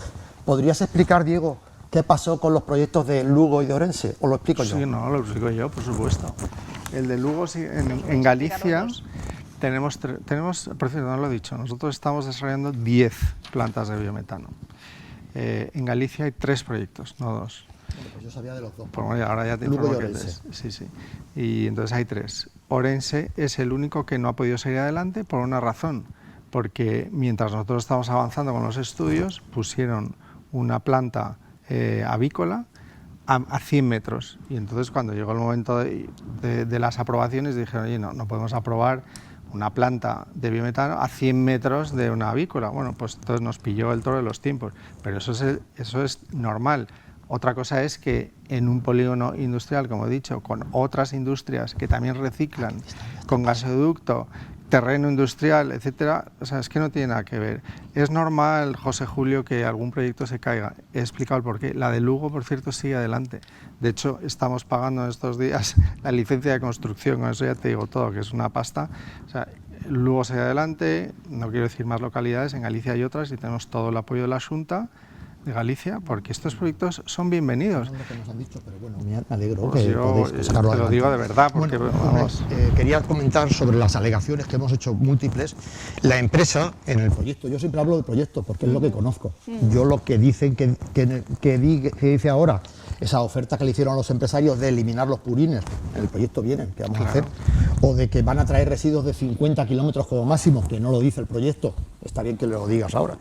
¿Podrías explicar, Diego, qué pasó con los proyectos de Lugo y de Orense? ¿O lo explico yo? Sí, no, lo explico yo, por supuesto. El de Lugo, sí, en Galicia... Tenemos, por cierto, no lo he dicho, nosotros estamos desarrollando 10 plantas de biometano. En Galicia hay 3 proyectos, no 2. Bueno, pues yo sabía de los 2. Pues bueno, ahora ya te informo que 3. Sí. Y entonces hay 3. Orense es el único que no ha podido seguir adelante por una razón, porque mientras nosotros estamos avanzando con los estudios, pusieron una planta avícola a 100 metros. Y entonces cuando llegó el momento de las aprobaciones dijeron, oye, no podemos aprobar una planta de biometano a 100 metros de una avícola. Bueno, pues entonces nos pilló el toro de los tiempos, pero eso es normal. Otra cosa es que en un polígono industrial, como he dicho, con otras industrias que también reciclan, con gasoducto, terreno industrial, etcétera, o sea, es que no tiene nada que ver. Es normal, José Julio, que algún proyecto se caiga. He explicado el porqué. La de Lugo, por cierto, sigue adelante. De hecho, estamos pagando en estos días la licencia de construcción, con eso ya te digo todo, que es una pasta. O sea, Lugo sigue adelante, no quiero decir más localidades, en Galicia hay otras y tenemos todo el apoyo de la Xunta de Galicia, porque estos proyectos son bienvenidos. No es lo que nos han dicho, pero bueno, me alegro pues que yo sacarlo te lo digo de verdad, porque bueno, vamos... quería comentar sobre las alegaciones que hemos hecho múltiples. La empresa, en el proyecto, yo siempre hablo del proyecto porque es lo que conozco. Yo lo que dicen que dice ahora, esa oferta que le hicieron a los empresarios de eliminar los purines, en el proyecto vienen, ¿qué vamos a hacer? O de que van a traer residuos de 50 kilómetros como máximo, que no lo dice el proyecto, está bien que lo digas ahora.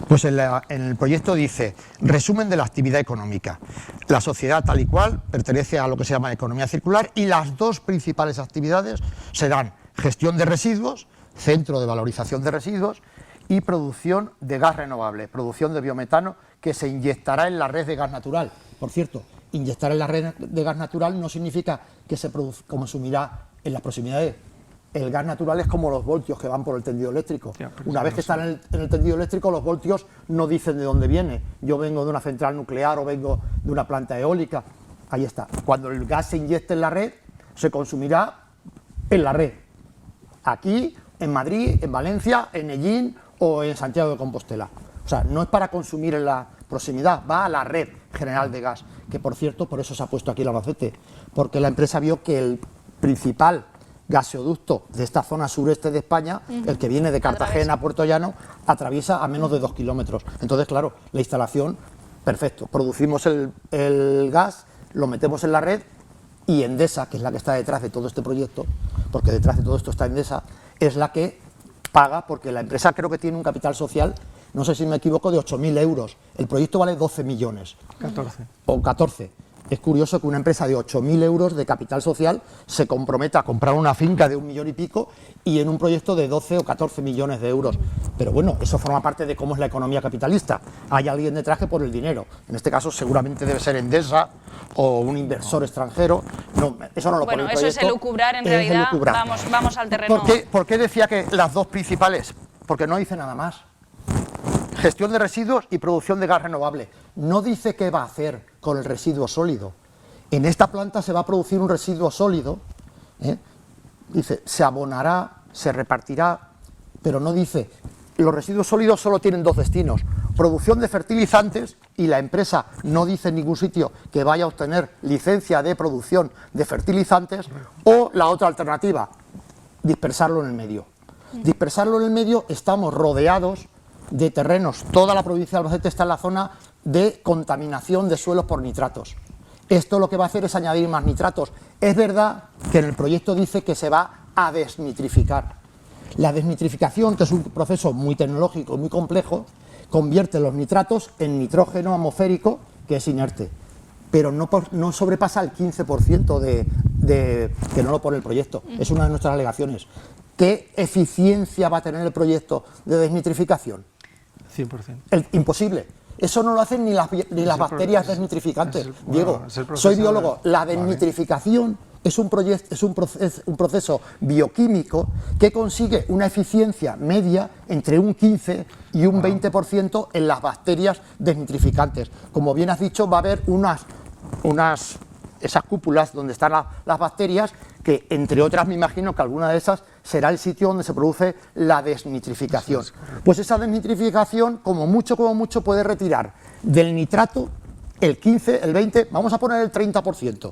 Pues en el proyecto dice, resumen de la actividad económica. La sociedad tal y cual pertenece a lo que se llama economía circular y las 2 principales actividades serán gestión de residuos, centro de valorización de residuos y producción de gas renovable, producción de biometano que se inyectará en la red de gas natural. Por cierto, inyectar en la red de gas natural no significa que se consumirá en las proximidades. El gas natural es como los voltios que van por el tendido eléctrico. Una vez que están en el tendido eléctrico, los voltios no dicen de dónde viene. Yo vengo de una central nuclear o vengo de una planta eólica. Ahí está. Cuando el gas se inyecte en la red, se consumirá en la red. Aquí, en Madrid, en Valencia, en Ellín o en Santiago de Compostela. O sea, no es para consumir en la proximidad, va a la red general de gas, que por cierto, por eso se ha puesto aquí el Albacete, porque la empresa vio que el principal gaseoducto de esta zona sureste de España, el que viene de Cartagena a Puerto Llano, atraviesa a menos de 2 kilómetros. Entonces, claro, la instalación, perfecto, producimos el gas, lo metemos en la red y Endesa, que es la que está detrás de todo este proyecto, porque detrás de todo esto está Endesa, es la que paga, porque la empresa creo que tiene un capital social, no sé si me equivoco, de 8.000 euros. El proyecto vale 12 millones. 14. O 14. Es curioso que una empresa de 8.000 euros de capital social se comprometa a comprar una finca de 1 millón y pico y en un proyecto de 12 o 14 millones de euros. Pero bueno, eso forma parte de cómo es la economía capitalista. Hay alguien detrás que por el dinero. En este caso seguramente debe ser Endesa o un inversor extranjero. No, eso no lo pone el proyecto. Bueno, eso es elucubrar, en realidad. Vamos al terreno. ¿Por qué decía que las dos principales? Porque no dice nada más. Gestión de residuos y producción de gas renovable. No dice qué va a hacer con el residuo sólido. En esta planta se va a producir un residuo sólido, dice, se abonará, se repartirá, pero no dice, los residuos sólidos solo tienen dos destinos, producción de fertilizantes, y la empresa no dice en ningún sitio que vaya a obtener licencia de producción de fertilizantes, o la otra alternativa, dispersarlo en el medio. Dispersarlo en el medio, estamos rodeados de terrenos, toda la provincia de Albacete está en la zona de contaminación de suelos por nitratos. Esto lo que va a hacer es añadir más nitratos. Es verdad que en el proyecto dice que se va a desnitrificar. La desnitrificación, que es un proceso muy tecnológico, muy complejo, convierte los nitratos en nitrógeno atmosférico, que es inerte, pero no sobrepasa el 15% que no lo pone el proyecto. Es una de nuestras alegaciones. ¿Qué eficiencia va a tener el proyecto de desnitrificación? 100%. Imposible. Eso no lo hacen ni las bacterias desnitrificantes. Diego, soy biólogo. La desnitrificación es un proceso bioquímico que consigue una eficiencia media entre un 15 y un 20% en las bacterias desnitrificantes. Como bien has dicho, va a haber esas cúpulas donde están las bacterias, que entre otras me imagino que alguna de esas será el sitio donde se produce la desnitrificación. Pues esa desnitrificación, como mucho, puede retirar del nitrato el 15, el 20, vamos a poner el 30%.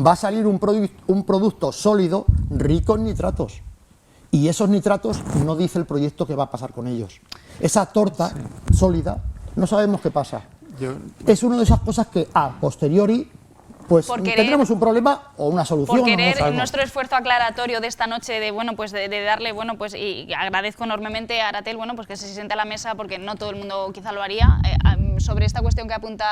Va a salir un producto sólido rico en nitratos. Y esos nitratos no dice el proyecto qué va a pasar con ellos. Esa torta sólida, no sabemos qué pasa. Es una de esas cosas que a posteriori pues tendremos un problema o una solución. Por querer nuestro esfuerzo aclaratorio de esta noche de darle, y agradezco enormemente a Aratel, que se siente a la mesa, porque no todo el mundo quizá lo haría. Sobre esta cuestión que apunta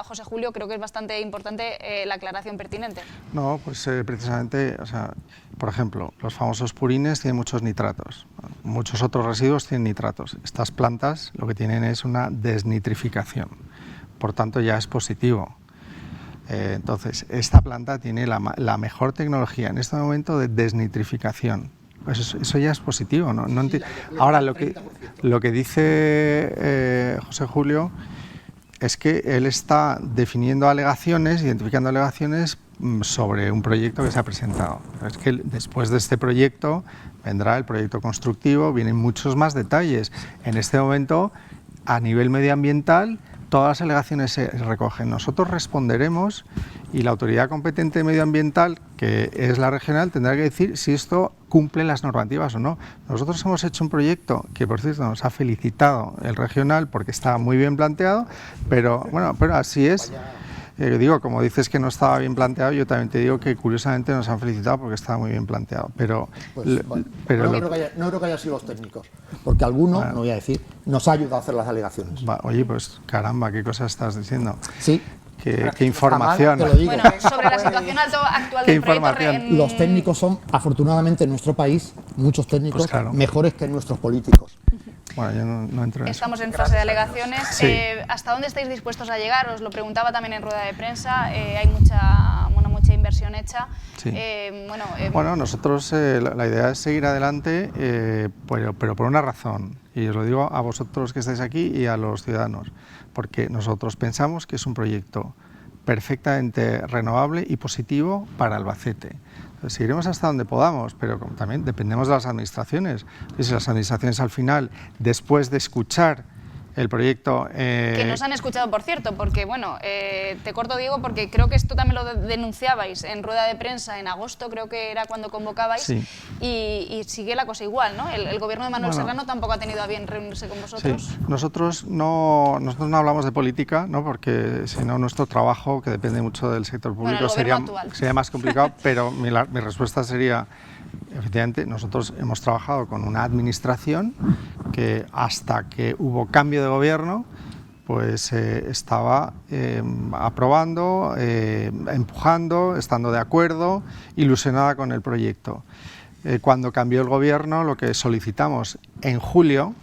José Julio, creo que es bastante importante la aclaración pertinente. No, pues precisamente, por ejemplo, los famosos purines tienen muchos nitratos, muchos otros residuos tienen nitratos. Estas plantas lo que tienen es una desnitrificación, por tanto ya es positivo. Entonces, esta planta tiene la mejor tecnología en este momento de desnitrificación. Pues eso ya es positivo, ¿no? Ahora, lo que dice José Julio es que él está definiendo alegaciones, identificando alegaciones sobre un proyecto que se ha presentado. Es que después de este proyecto vendrá el proyecto constructivo, vienen muchos más detalles. En este momento, a nivel medioambiental, todas las alegaciones se recogen. Nosotros responderemos y la autoridad competente medioambiental, que es la regional, tendrá que decir si esto cumple las normativas o no. Nosotros hemos hecho un proyecto que, por cierto, nos ha felicitado el regional porque está muy bien planteado, pero así es. Digo, como dices que no estaba bien planteado, yo también te digo que curiosamente nos han felicitado porque estaba muy bien planteado. No creo que haya sido los técnicos, porque alguno, no voy a decir, nos ha ayudado a hacer las alegaciones. Oye, pues caramba, ¿qué cosas estás diciendo? Sí. ¿Qué información? Te lo digo. Sobre la situación actual del proyecto... Los técnicos son, afortunadamente en nuestro país, muchos técnicos mejores que nuestros políticos. Bueno, yo no entro en eso. Estamos en fase de alegaciones. Sí. ¿Hasta dónde estáis dispuestos a llegar? Os lo preguntaba también en rueda de prensa. Hay mucha inversión hecha. Sí. Bueno, nosotros la idea es seguir adelante, pero por una razón. Y os lo digo a vosotros que estáis aquí y a los ciudadanos. Porque nosotros pensamos que es un proyecto perfectamente renovable y positivo para Albacete. Seguiremos hasta donde podamos, pero también dependemos de las administraciones. Y si las administraciones al final, después de escuchar el proyecto... Que nos han escuchado, por cierto, porque, bueno, te corto, Diego, porque creo que esto también lo denunciabais en rueda de prensa en agosto, creo que era cuando convocabais, sí. y sigue la cosa igual, ¿no? El gobierno de Manuel Serrano tampoco ha tenido a bien reunirse con vosotros. Sí. Nosotros no hablamos de política, ¿no? Porque si no, nuestro trabajo, que depende mucho del sector público, sería más complicado, pero mi respuesta sería... Efectivamente, nosotros hemos trabajado con una administración que hasta que hubo cambio de gobierno, pues estaba aprobando, empujando, estando de acuerdo, ilusionada con el proyecto. Cuando cambió el gobierno, lo que solicitamos en julio,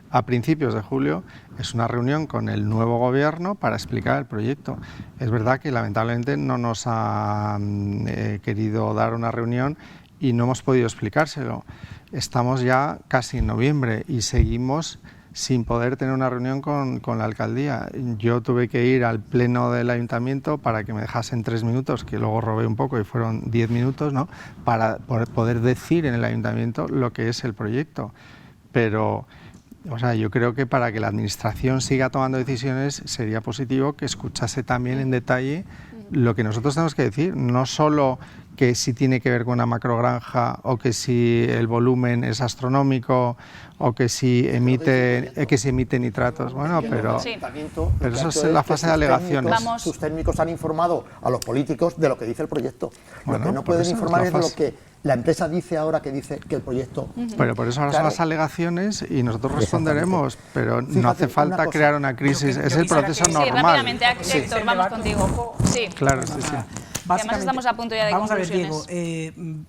a principios de julio, es una reunión con el nuevo gobierno para explicar el proyecto. Es verdad que lamentablemente no nos han querido dar una reunión y no hemos podido explicárselo. Estamos ya casi en noviembre y seguimos sin poder tener una reunión con la alcaldía. Yo tuve que ir al pleno del ayuntamiento para que me dejasen 3 minutos, que luego robé un poco y fueron 10 minutos, ¿no? Para poder decir en el ayuntamiento lo que es el proyecto. Pero, o sea, yo creo que para que la administración siga tomando decisiones sería positivo que escuchase también en detalle lo que nosotros tenemos que decir, no solo que si tiene que ver con una macrogranja o que si el volumen es astronómico o que si emite nitratos. Bueno, pero eso es la fase de alegaciones. Sus técnicos han informado a los políticos de lo que dice el proyecto. Lo que no pueden informar es de lo que la empresa dice ahora, que dice que el proyecto... Pero por eso ahora son las alegaciones y nosotros responderemos, pero no hace falta crear una crisis, es el proceso normal. Sí, rápidamente, Héctor, vamos contigo. Sí. Claro, sí, sí. Además estamos a punto ya de conclusiones. Vamos a ver, Diego,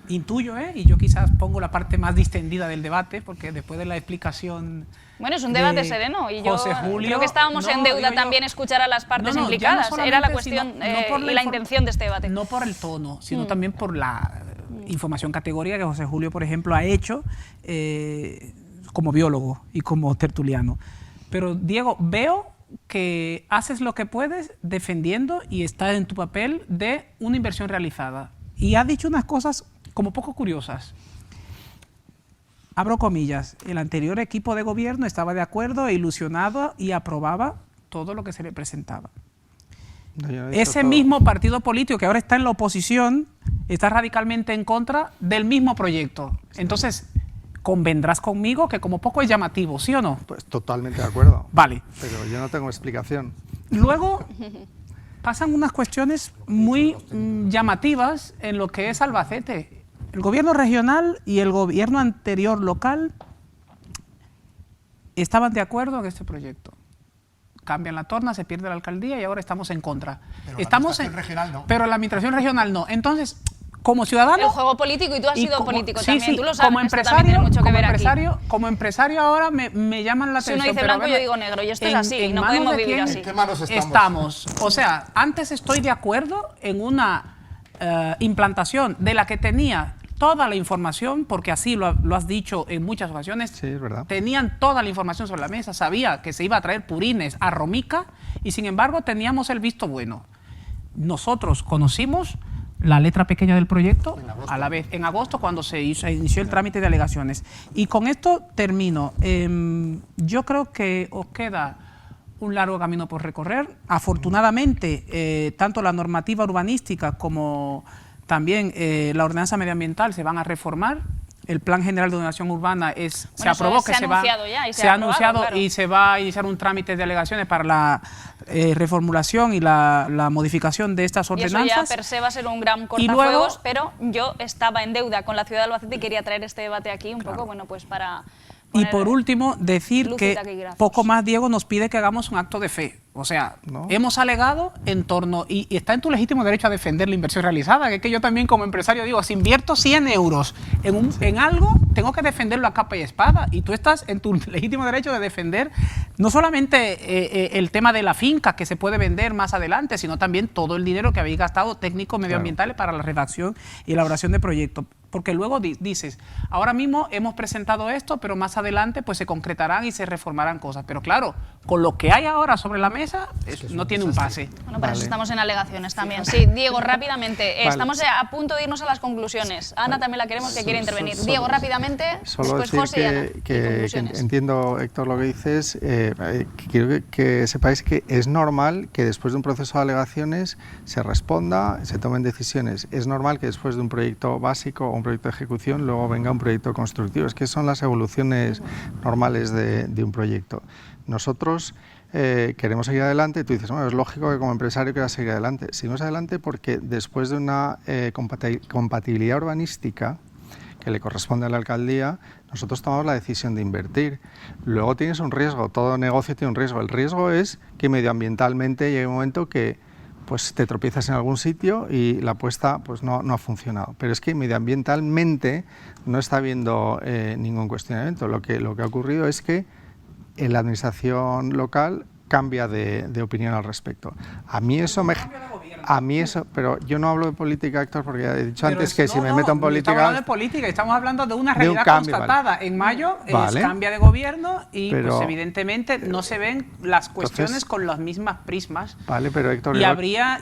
intuyo, y yo quizás pongo la parte más distendida del debate, porque después de la explicación... Bueno, es un debate sereno y yo Julio, creo que estábamos en deuda también escuchar a las partes implicadas. Era la cuestión y la intención de este debate. No por el tono, sino también por la información categórica que José Julio, por ejemplo, ha hecho como biólogo y como tertuliano. Pero, Diego, veo que haces lo que puedes defendiendo y estás en tu papel de una inversión realizada. Y has dicho unas cosas como poco curiosas. Abro comillas, el anterior equipo de gobierno estaba de acuerdo e ilusionado y aprobaba todo lo que se le presentaba. Ese mismo partido político que ahora está en la oposición está radicalmente en contra del mismo proyecto. Entonces, convendrás conmigo que como poco es llamativo, ¿sí o no? Pues totalmente de acuerdo. Vale. Pero yo no tengo explicación. Luego pasan unas cuestiones muy llamativas en lo que es Albacete. El gobierno regional y el gobierno anterior local estaban de acuerdo en este proyecto. Cambian la torna, se pierde la alcaldía y ahora estamos en contra. Pero la administración regional no. Pero la administración regional no. Entonces, como ciudadano... El juego político, y tú has sido político también, sí, tú lo sabes, como empresario ahora me llaman la atención. Si uno dice blanco, yo digo negro, y esto es así, no podemos vivir así. ¿En qué manos Estamos. O sea, antes estoy de acuerdo en una implantación de la que tenía toda la información, porque así lo has dicho en muchas ocasiones. Sí, es verdad. Tenían toda la información sobre la mesa, sabía que se iba a traer purines a Romica y sin embargo teníamos el visto bueno. Nosotros conocimos la letra pequeña del proyecto a la vez, en agosto, cuando se inició el trámite de alegaciones. Y con esto termino. Yo creo que os queda un largo camino por recorrer. Afortunadamente, tanto la normativa urbanística como también la ordenanza medioambiental se van a reformar. El Plan General de Ordenación Urbana se aprobó, que se ha anunciado y se va a iniciar un trámite de alegaciones para la reformulación y la modificación de estas ordenanzas. Y eso ya per se va a ser un gran cortafuegos, pero yo estaba en deuda con la ciudad de Albacete y quería traer este debate aquí un poco, bueno, pues para... Y por último, decir que poco más, Diego, nos pide que hagamos un acto de fe. O sea, ¿no? hemos alegado en torno, y está en tu legítimo derecho a defender la inversión realizada, que es que yo también como empresario digo, si invierto 100 euros en algo, tengo que defenderlo a capa y espada, y tú estás en tu legítimo derecho de defender no solamente el tema de la finca que se puede vender más adelante, sino también todo el dinero que habéis gastado técnicos medioambientales para la redacción y elaboración de proyectos. Porque luego dices, ahora mismo hemos presentado esto, pero más adelante pues se concretarán y se reformarán cosas. Pero claro, con lo que hay ahora sobre la mesa, no tiene un pase. Bueno, para eso estamos en alegaciones también. Sí, Diego, rápidamente. Estamos a punto de irnos a las conclusiones. Ana también la queremos, que quiere intervenir. Diego, rápidamente, solo después decir José y Ana. que entiendo, Héctor, lo que dices. Quiero que sepáis que es normal que después de un proceso de alegaciones se responda, se tomen decisiones. Es normal que después de un proyecto básico o un proyecto de ejecución luego venga un proyecto constructivo. Es que son las evoluciones normales de un proyecto. Nosotros queremos seguir adelante. Tú dices, bueno, es lógico que como empresario quieras seguir adelante. Seguimos adelante porque después de una compatibilidad urbanística que le corresponde a la alcaldía, nosotros tomamos la decisión de invertir. Luego tienes un riesgo, todo negocio tiene un riesgo. El riesgo es que medioambientalmente llegue un momento que pues te tropiezas en algún sitio y la apuesta pues no ha funcionado. Pero es que medioambientalmente no está habiendo ningún cuestionamiento. Lo que ha ocurrido es que la administración local cambia de opinión al respecto. A mí eso, pero yo no hablo de política, Héctor, porque ya he dicho antes que si me meto en política... Estamos hablando de política, estamos hablando de una realidad constatada. Vale. En mayo cambia de gobierno y pues evidentemente no se ven las cuestiones con las mismas prismas. Vale, pero Héctor...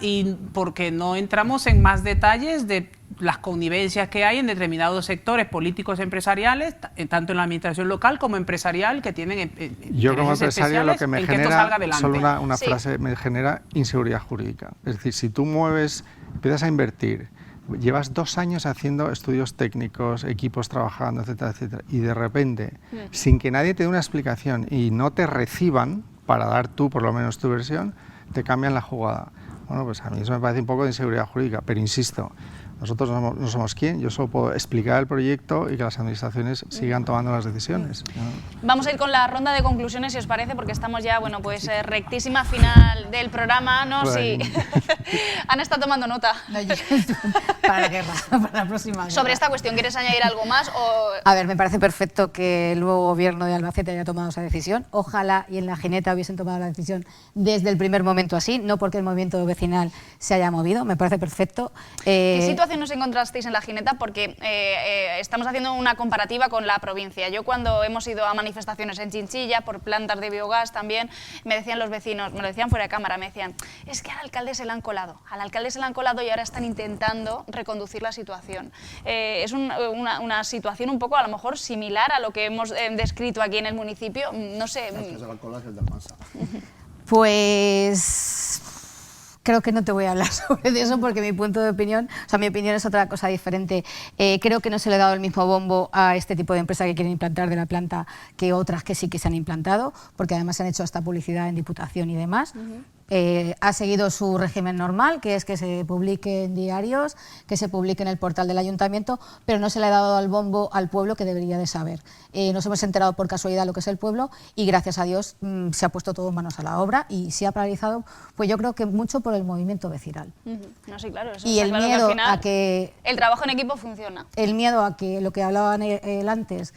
Y porque no entramos en más detalles de las connivencias que hay en determinados sectores políticos empresariales, tanto en la administración local como empresarial, que tienen yo como empresario lo que me genera, solo una sí. frase, me genera inseguridad jurídica. Es decir, si tú empiezas a invertir, llevas 2 años haciendo estudios técnicos, equipos trabajando, etcétera, etcétera, y de repente, sin que nadie te dé una explicación y no te reciban para dar tú por lo menos tu versión, te cambian la jugada. Bueno, pues a mí eso me parece un poco de inseguridad jurídica, pero insisto, nosotros no somos quién, yo solo puedo explicar el proyecto y que las administraciones sigan tomando las decisiones. Vamos a ir con la ronda de conclusiones, si os parece, porque estamos ya, bueno, pues rectísima final del programa, ¿no? Bueno. Sí. Ana está tomando nota. No, para la guerra, para la próxima guerra. Sobre esta cuestión, ¿quieres añadir algo más? A ver, me parece perfecto que el nuevo gobierno de Albacete haya tomado esa decisión. Ojalá y en la Gineta hubiesen tomado la decisión desde el primer momento así, no porque el movimiento vecinal se haya movido, me parece perfecto. ¿Qué situación nos encontrasteis en la Gineta? Porque estamos haciendo una comparativa con la provincia. Yo cuando hemos ido a manifestaciones en Chinchilla, por plantas de biogás también, me decían los vecinos, me lo decían fuera de cámara, me decían, es que al alcalde se le han colado, y ahora están intentando reconducir la situación. Es una situación un poco a lo mejor similar a lo que hemos descrito aquí en el municipio, no sé. Pues creo que no te voy a hablar sobre eso porque mi punto de opinión, o sea, mi opinión es otra cosa diferente. Creo que no se le ha dado el mismo bombo a este tipo de empresas que quieren implantar de la planta que otras que sí que se han implantado, porque además se han hecho hasta publicidad en Diputación y demás. Ha seguido su régimen normal, que es que se publique en diarios, que se publique en el portal del ayuntamiento, pero no se le ha dado el bombo al pueblo que debería de saber. Nos hemos enterado por casualidad lo que es el pueblo y gracias a Dios se ha puesto todo manos a la obra y se ha paralizado, pues yo creo que mucho por el movimiento vecinal. No, sí, claro, eso y el claro, miedo que al final, a que el trabajo en equipo funciona. El miedo a que lo que hablaban antes,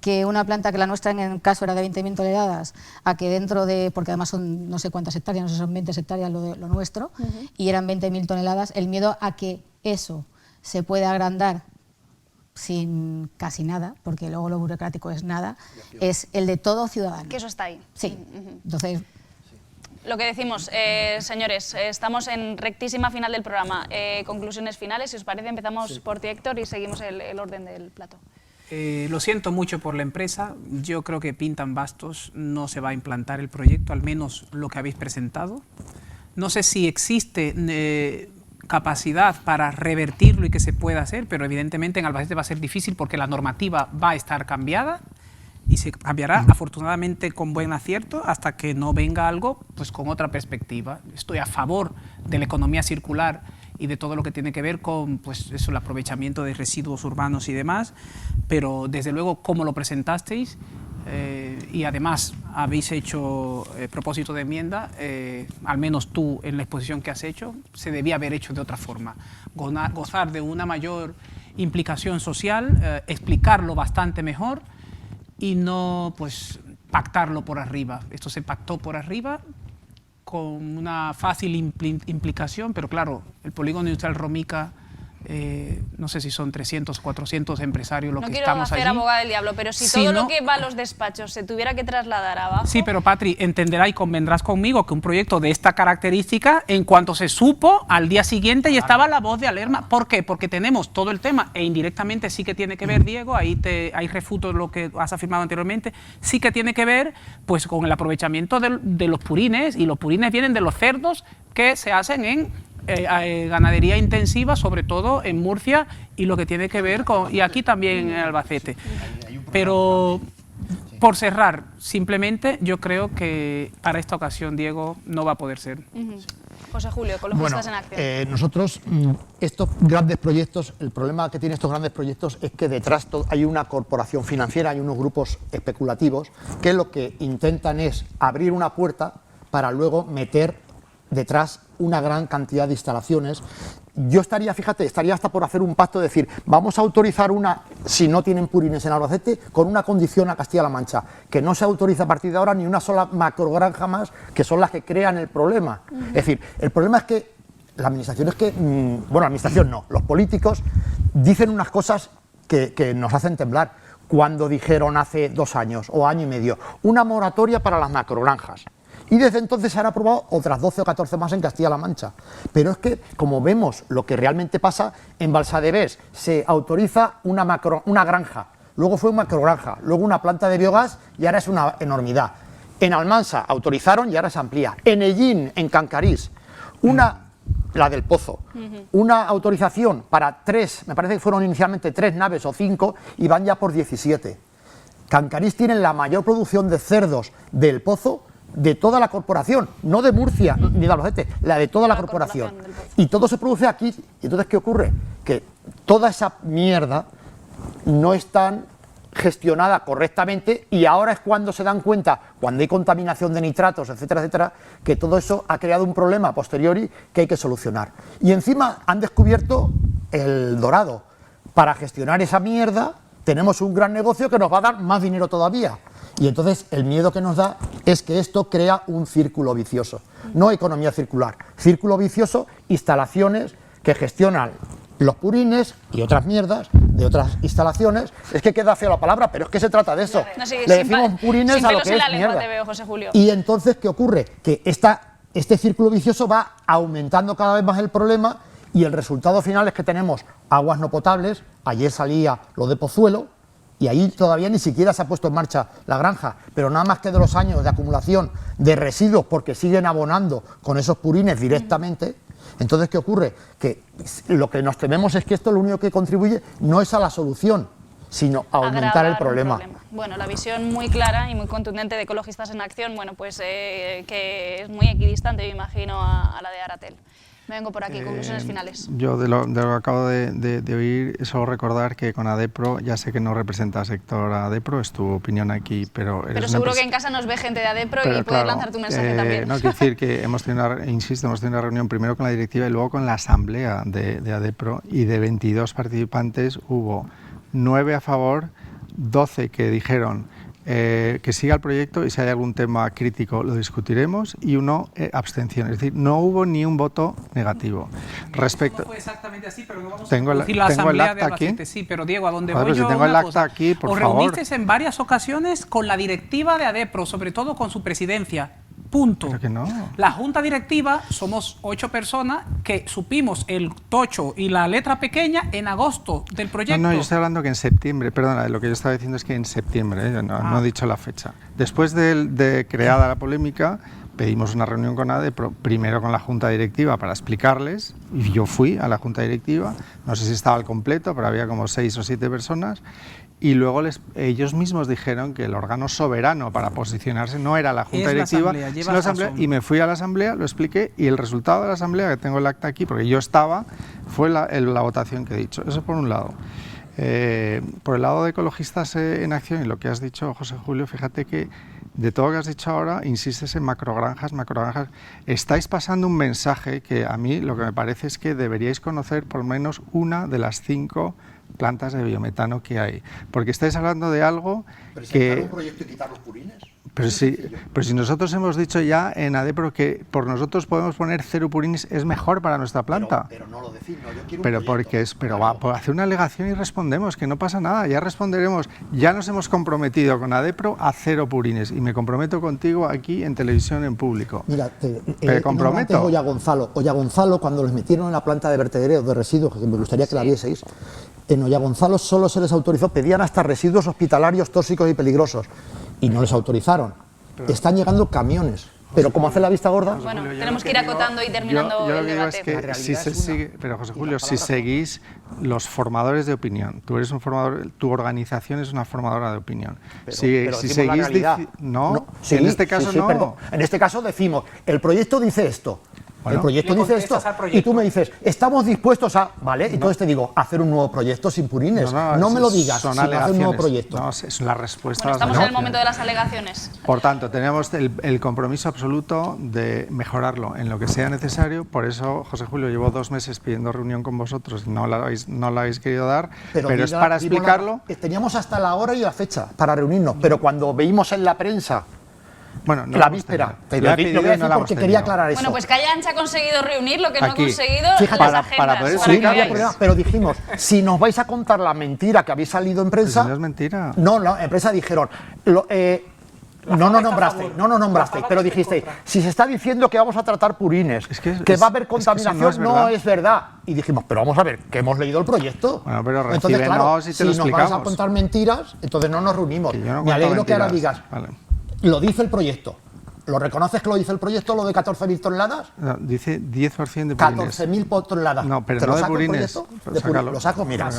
que una planta que la nuestra en el caso era de 20.000 toneladas, a que dentro de, porque además son no sé cuántas hectáreas, no sé, son 20 hectáreas lo nuestro, y eran 20.000 toneladas, el miedo a que eso se pueda agrandar sin casi nada, porque luego lo burocrático es nada, es el de todo ciudadano. Que eso está ahí. Sí, entonces... Lo que decimos, señores, estamos en rectísima final del programa. Conclusiones finales, si os parece, empezamos por ti, Héctor, y seguimos el orden del plato. Lo siento mucho por la empresa, yo creo que pintan bastos, no se va a implantar el proyecto, al menos lo que habéis presentado. No sé si existe capacidad para revertirlo y que se pueda hacer, pero evidentemente en Albacete va a ser difícil porque la normativa va a estar cambiada y se cambiará afortunadamente con buen acierto hasta que no venga algo pues con otra perspectiva. Estoy a favor de la economía circular y de todo lo que tiene que ver con pues eso, el aprovechamiento de residuos urbanos y demás, pero desde luego como lo presentasteis y además habéis hecho propósito de enmienda, al menos tú en la exposición que has hecho, se debía haber hecho de otra forma. Gozar de una mayor implicación social, explicarlo bastante mejor y no pues pactarlo por arriba. Esto se pactó por arriba con una fácil implicación, pero claro, el polígono industrial Romica, no sé si son 300 o 400 empresarios los que estamos allí. No quiero hacer abogada del diablo, pero si todo lo que va a los despachos se tuviera que trasladar abajo... Sí, pero Patri, entenderá y convendrás conmigo que un proyecto de esta característica, en cuanto se supo, al día siguiente ya estaba la voz de alarma. ¿Por qué? Porque tenemos todo el tema, e indirectamente sí que tiene que ver, Diego, ahí refuto lo que has afirmado anteriormente, sí que tiene que ver pues con el aprovechamiento de los purines, y los purines vienen de los cerdos que se hacen en ganadería intensiva, sobre todo en Murcia, y lo que tiene que ver con, y aquí también en Albacete. Pero por cerrar, simplemente yo creo que para esta ocasión, Diego, no va a poder ser. José Julio, Ecologistas en Acción. Nosotros, estos grandes proyectos, el problema que tienen estos grandes proyectos es que detrás hay una corporación financiera, hay unos grupos especulativos que lo que intentan es abrir una puerta para luego meter detrás una gran cantidad de instalaciones. Yo estaría, fíjate, estaría hasta por hacer un pacto de decir, vamos a autorizar una, si no tienen purines en Albacete, con una condición a Castilla-La Mancha, que no se autoriza a partir de ahora ni una sola macrogranja más, que son las que crean el problema. Es decir, el problema es que la administración bueno, la administración no, los políticos dicen unas cosas que nos hacen temblar. Cuando dijeron hace 2 años o año y medio, una moratoria para las macrogranjas. Y desde entonces se han aprobado otras 12 o 14 más en Castilla-La Mancha. Pero es que, como vemos lo que realmente pasa, en Balsadevés se autoriza una granja, luego fue una macrogranja, luego una planta de biogás y ahora es una enormidad. En Almansa autorizaron y ahora se amplía. En Ellín, en Cancarís, la del Pozo, una autorización para 3, me parece que fueron inicialmente 3 naves o 5 y van ya por 17. Cancarís tiene la mayor producción de cerdos del Pozo de toda la corporación, no de Murcia ni de Albacete, la de toda la corporación. Y todo se produce aquí. Y entonces, ¿qué ocurre? Que toda esa mierda no está gestionada correctamente y ahora es cuando se dan cuenta, cuando hay contaminación de nitratos, etcétera, etcétera, que todo eso ha creado un problema a posteriori que hay que solucionar. Y encima han descubierto el dorado. Para gestionar esa mierda tenemos un gran negocio que nos va a dar más dinero todavía. Y entonces el miedo que nos da es que esto crea un círculo vicioso, no economía circular, círculo vicioso, instalaciones que gestionan los purines y otras mierdas de otras instalaciones. Es que queda fea la palabra, pero es que se trata de eso. No, sí, le decimos purines a lo que es mierda. Te veo, José Julio. Y entonces, ¿qué ocurre? Que este círculo vicioso va aumentando cada vez más el problema y el resultado final es que tenemos aguas no potables. Ayer salía lo de Pozuelo, y ahí todavía ni siquiera se ha puesto en marcha la granja, pero nada más que de los años de acumulación de residuos porque siguen abonando con esos purines directamente. Entonces, ¿qué ocurre? Que lo que nos tememos es que esto lo único que contribuye no es a la solución, sino a aumentar el problema. Bueno, la visión muy clara y muy contundente de Ecologistas en Acción, bueno, pues que es muy equidistante, me imagino, a la de Aratel. Me vengo por aquí, conclusiones finales. Yo de lo que acabo de oír, solo recordar que con ADEPRO, ya sé que no representa al sector ADEPRO, es tu opinión aquí, pero seguro que en casa nos ve gente de ADEPRO y puedes lanzar tu mensaje también. No, quiero decir que hemos tenido una reunión primero con la directiva y luego con la asamblea de ADEPRO, y de 22 participantes hubo 9 a favor, 12 que dijeron que siga el proyecto y si hay algún tema crítico lo discutiremos, y 1 abstención, es decir, no hubo ni un voto negativo. Respecto, no fue exactamente así, pero no vamos tengo a decir la asamblea de acta Albacete. Aquí. Sí, pero Diego, a dónde voy yo, si tengo el acta aquí, por favor. Os reunisteis en varias ocasiones con la directiva de ADEPRO, sobre todo con su presidencia. Punto. Pero que no. La junta directiva somos 8 personas que supimos el tocho y la letra pequeña en agosto del proyecto. No, yo estoy hablando que en septiembre, perdona, lo que yo estaba diciendo es que en septiembre, no he dicho la fecha. Después de creada la polémica, pedimos una reunión con ADEPRO, primero con la junta directiva para explicarles, y yo fui a la junta directiva, no sé si estaba al completo, pero había como 6 o 7 personas, y luego ellos mismos dijeron que el órgano soberano para posicionarse no era la junta directiva, sino la asamblea, y me fui a la asamblea, lo expliqué, y el resultado de la asamblea, que tengo el acta aquí, porque yo estaba, fue la votación que he dicho. Eso por un lado. Por el lado de Ecologistas en Acción y lo que has dicho, José Julio, fíjate que de todo lo que has dicho ahora, insistes en macrogranjas. Estáis pasando un mensaje que a mí lo que me parece es que deberíais conocer por lo menos una de las 5 plantas de biometano que hay. Porque estáis hablando de algo ¿Presentar que... un proyecto y quitar los purines? Pero si nosotros hemos dicho ya en ADEPRO que por nosotros podemos poner 0 purines, es mejor para nuestra planta. Pero no lo decimos, yo quiero un Pero proyecto. porque es, pero va, por hacer una alegación y respondemos, que no pasa nada, ya responderemos. Ya nos hemos comprometido con ADEPRO a 0 purines y me comprometo contigo aquí en televisión en público. Mira, me comprometo. Oya Gonzalo, cuando les metieron en la planta de vertedero de residuos, que me gustaría que la vieseis, en Oya Gonzalo solo se les autorizó, pedían hasta residuos hospitalarios tóxicos y peligrosos y no les autorizaron. Están llegando camiones, pero como hace la vista gorda... Bueno, tenemos que ir acotando y terminando yo el lo que debate. digo es que si se sigue, pero José Julio, si seguís los formadores de opinión, tú eres un formador, tu organización es una formadora de opinión. Pero Si decimos seguís, la realidad. sí, en este caso no. Perdón. En este caso decimos, el proyecto dice esto. Bueno, el proyecto le dice esto contestas al proyecto. y tú me dices, estamos dispuestos a, ¿vale? Entonces te digo, hacer un nuevo proyecto sin purines. No me lo digas, son sino hacer un nuevo alegaciones. proyecto. No, es la respuesta. Bueno, a las estamos en el alegaciones. momento de las alegaciones. Por tanto, tenemos el compromiso absoluto de mejorarlo en lo que sea necesario. Por eso, José Julio, llevo 2 meses pidiendo reunión con vosotros y no la habéis querido dar, pero es para explicarlo. Teníamos hasta la hora y la fecha para reunirnos, pero cuando veímos en la prensa Bueno, no la hemos víspera, tenido. te Lo lo he voy a pedido y decir no la hemos porque tenido. quería aclarar eso. Bueno, pues Calla Ancha ha conseguido reunir lo que no ha Aquí. conseguido Fíjate, las agendas. para poder para Sí, que no había veáis. problema, pero dijimos, si nos vais a contar la mentira que habéis salido en prensa... Pues no es mentira. No, en prensa dijeron... No nos nombrasteis, pero dijisteis, si se está diciendo que vamos a tratar purines, que va a haber contaminación, es no es verdad. Y dijimos, pero vamos a ver, que hemos leído el proyecto. Bueno, pero Entonces, claro, recíbenos y te si lo nos vas a explicamos. contar mentiras, entonces no nos reunimos. Que yo no Me cuento alegro que ahora mentiras. digas, Vale. lo dice el proyecto. ¿Lo reconoces que lo dice el proyecto, lo de 14.000 toneladas? No, dice 10% de purines. 14.000 toneladas. No, pero ¿Te no lo de saco el purines. proyecto? Pues De sácalo. lo saco, mira.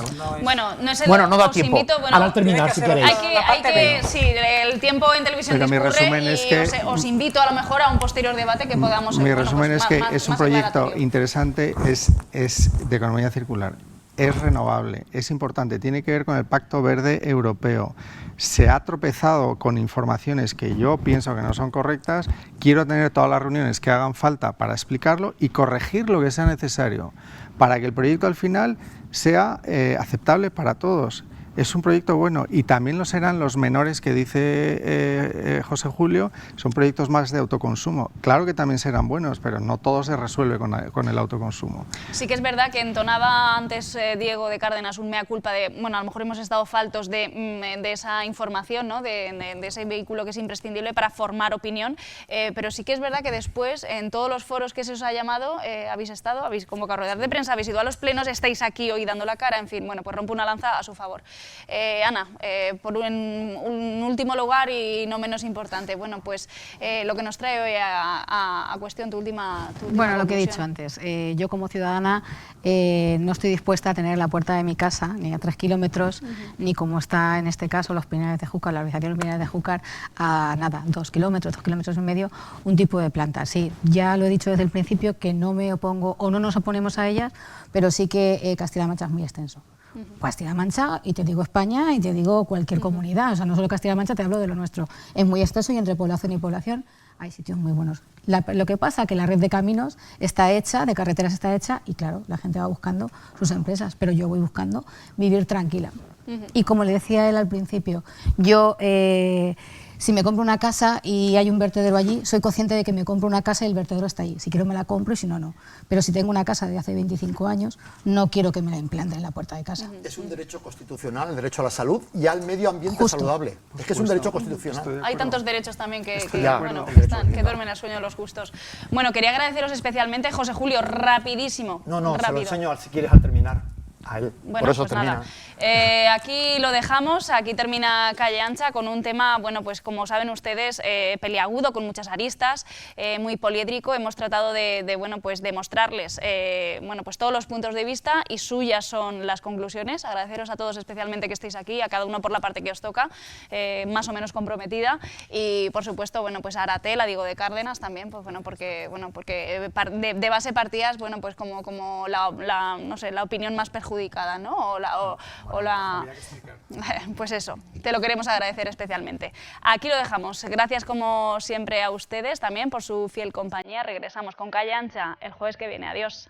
Bueno, no es el Bueno, no da os tiempo. invito, bueno, Ahora al terminar, si queréis. Hay que sí, el tiempo en televisión Pero mi discurre resumen y es que- os invito a lo mejor a un posterior debate que podamos... Mi bueno, resumen pues es que más- es un más proyecto aclaratorio. interesante, es de economía circular, es renovable, es importante, tiene que ver con el Pacto Verde Europeo. Se ha tropezado con informaciones que yo pienso que no son correctas. Quiero tener todas las reuniones que hagan falta para explicarlo y corregir lo que sea necesario para que el proyecto al final sea aceptable para todos. Es un proyecto bueno y también lo serán los menores que dice José Julio, son proyectos más de autoconsumo. Claro que también serán buenos, pero no todo se resuelve con el autoconsumo. Sí que es verdad que entonaba antes Diego de Cárdenas un mea culpa de, bueno, a lo mejor hemos estado faltos de esa información, ¿no? de ese vehículo que es imprescindible para formar opinión, pero sí que es verdad que después en todos los foros que se os ha llamado habéis estado, habéis convocado ruedas de prensa, habéis ido a los plenos, estáis aquí hoy dando la cara, en fin, bueno, pues rompo una lanza a su favor. Ana, por un último lugar y no menos importante, bueno, pues lo que nos trae hoy a cuestión tu última Bueno, lo que he conclusión. dicho antes, yo como ciudadana no estoy dispuesta a tener en la puerta de mi casa, ni a 3 kilómetros, ni como está en este caso los Pinares de Júcar, la urbanización de los Pinares de Júcar, a nada, 2 kilómetros y medio, un tipo de planta. Sí, ya lo he dicho desde el principio que no me opongo o no nos oponemos a ellas, pero sí que Castilla-La Mancha es muy extenso. Castilla-La Mancha, y te digo España, y te digo cualquier comunidad, o sea, no solo Castilla-La Mancha, te hablo de lo nuestro. Es muy extenso y entre población y población hay sitios muy buenos. Lo que pasa es que la red de caminos está hecha, de carreteras está hecha, y claro, la gente va buscando sus empresas, pero yo voy buscando vivir tranquila. Y como le decía él al principio, yo... si me compro una casa y hay un vertedero allí, soy consciente de que me compro una casa y el vertedero está allí. Si quiero me la compro y si no, no. Pero si tengo una casa de hace 25 años, no quiero que me la implanten en la puerta de casa. Es un derecho constitucional, el derecho a la salud y al medio ambiente Justo. saludable. Es que es un derecho constitucional. Hay tantos derechos también que acuerdo. que duermen al sueño los justos. Bueno, quería agradeceros especialmente, José Julio, rapidísimo. No, se lo rápido. enseño si quieres al terminar. A él. Bueno, por eso pues termina. nada. Aquí lo dejamos, aquí termina Calle Ancha con un tema, bueno, pues como saben ustedes, peliagudo, con muchas aristas, muy poliédrico. Hemos tratado de bueno, pues demostrarles bueno, pues todos los puntos de vista y suyas son las conclusiones. Agradeceros a todos especialmente que estéis aquí, a cada uno por la parte que os toca, más o menos comprometida, y por supuesto, bueno, pues a Aratel, a Diego de Cárdenas también, pues bueno, porque de base partías, bueno, pues como no sé, la opinión más perjudicial perjudicada, ¿no? Pues eso, te lo queremos agradecer especialmente. Aquí lo dejamos. Gracias como siempre a ustedes también por su fiel compañía. Regresamos con Calle Ancha el jueves que viene. Adiós.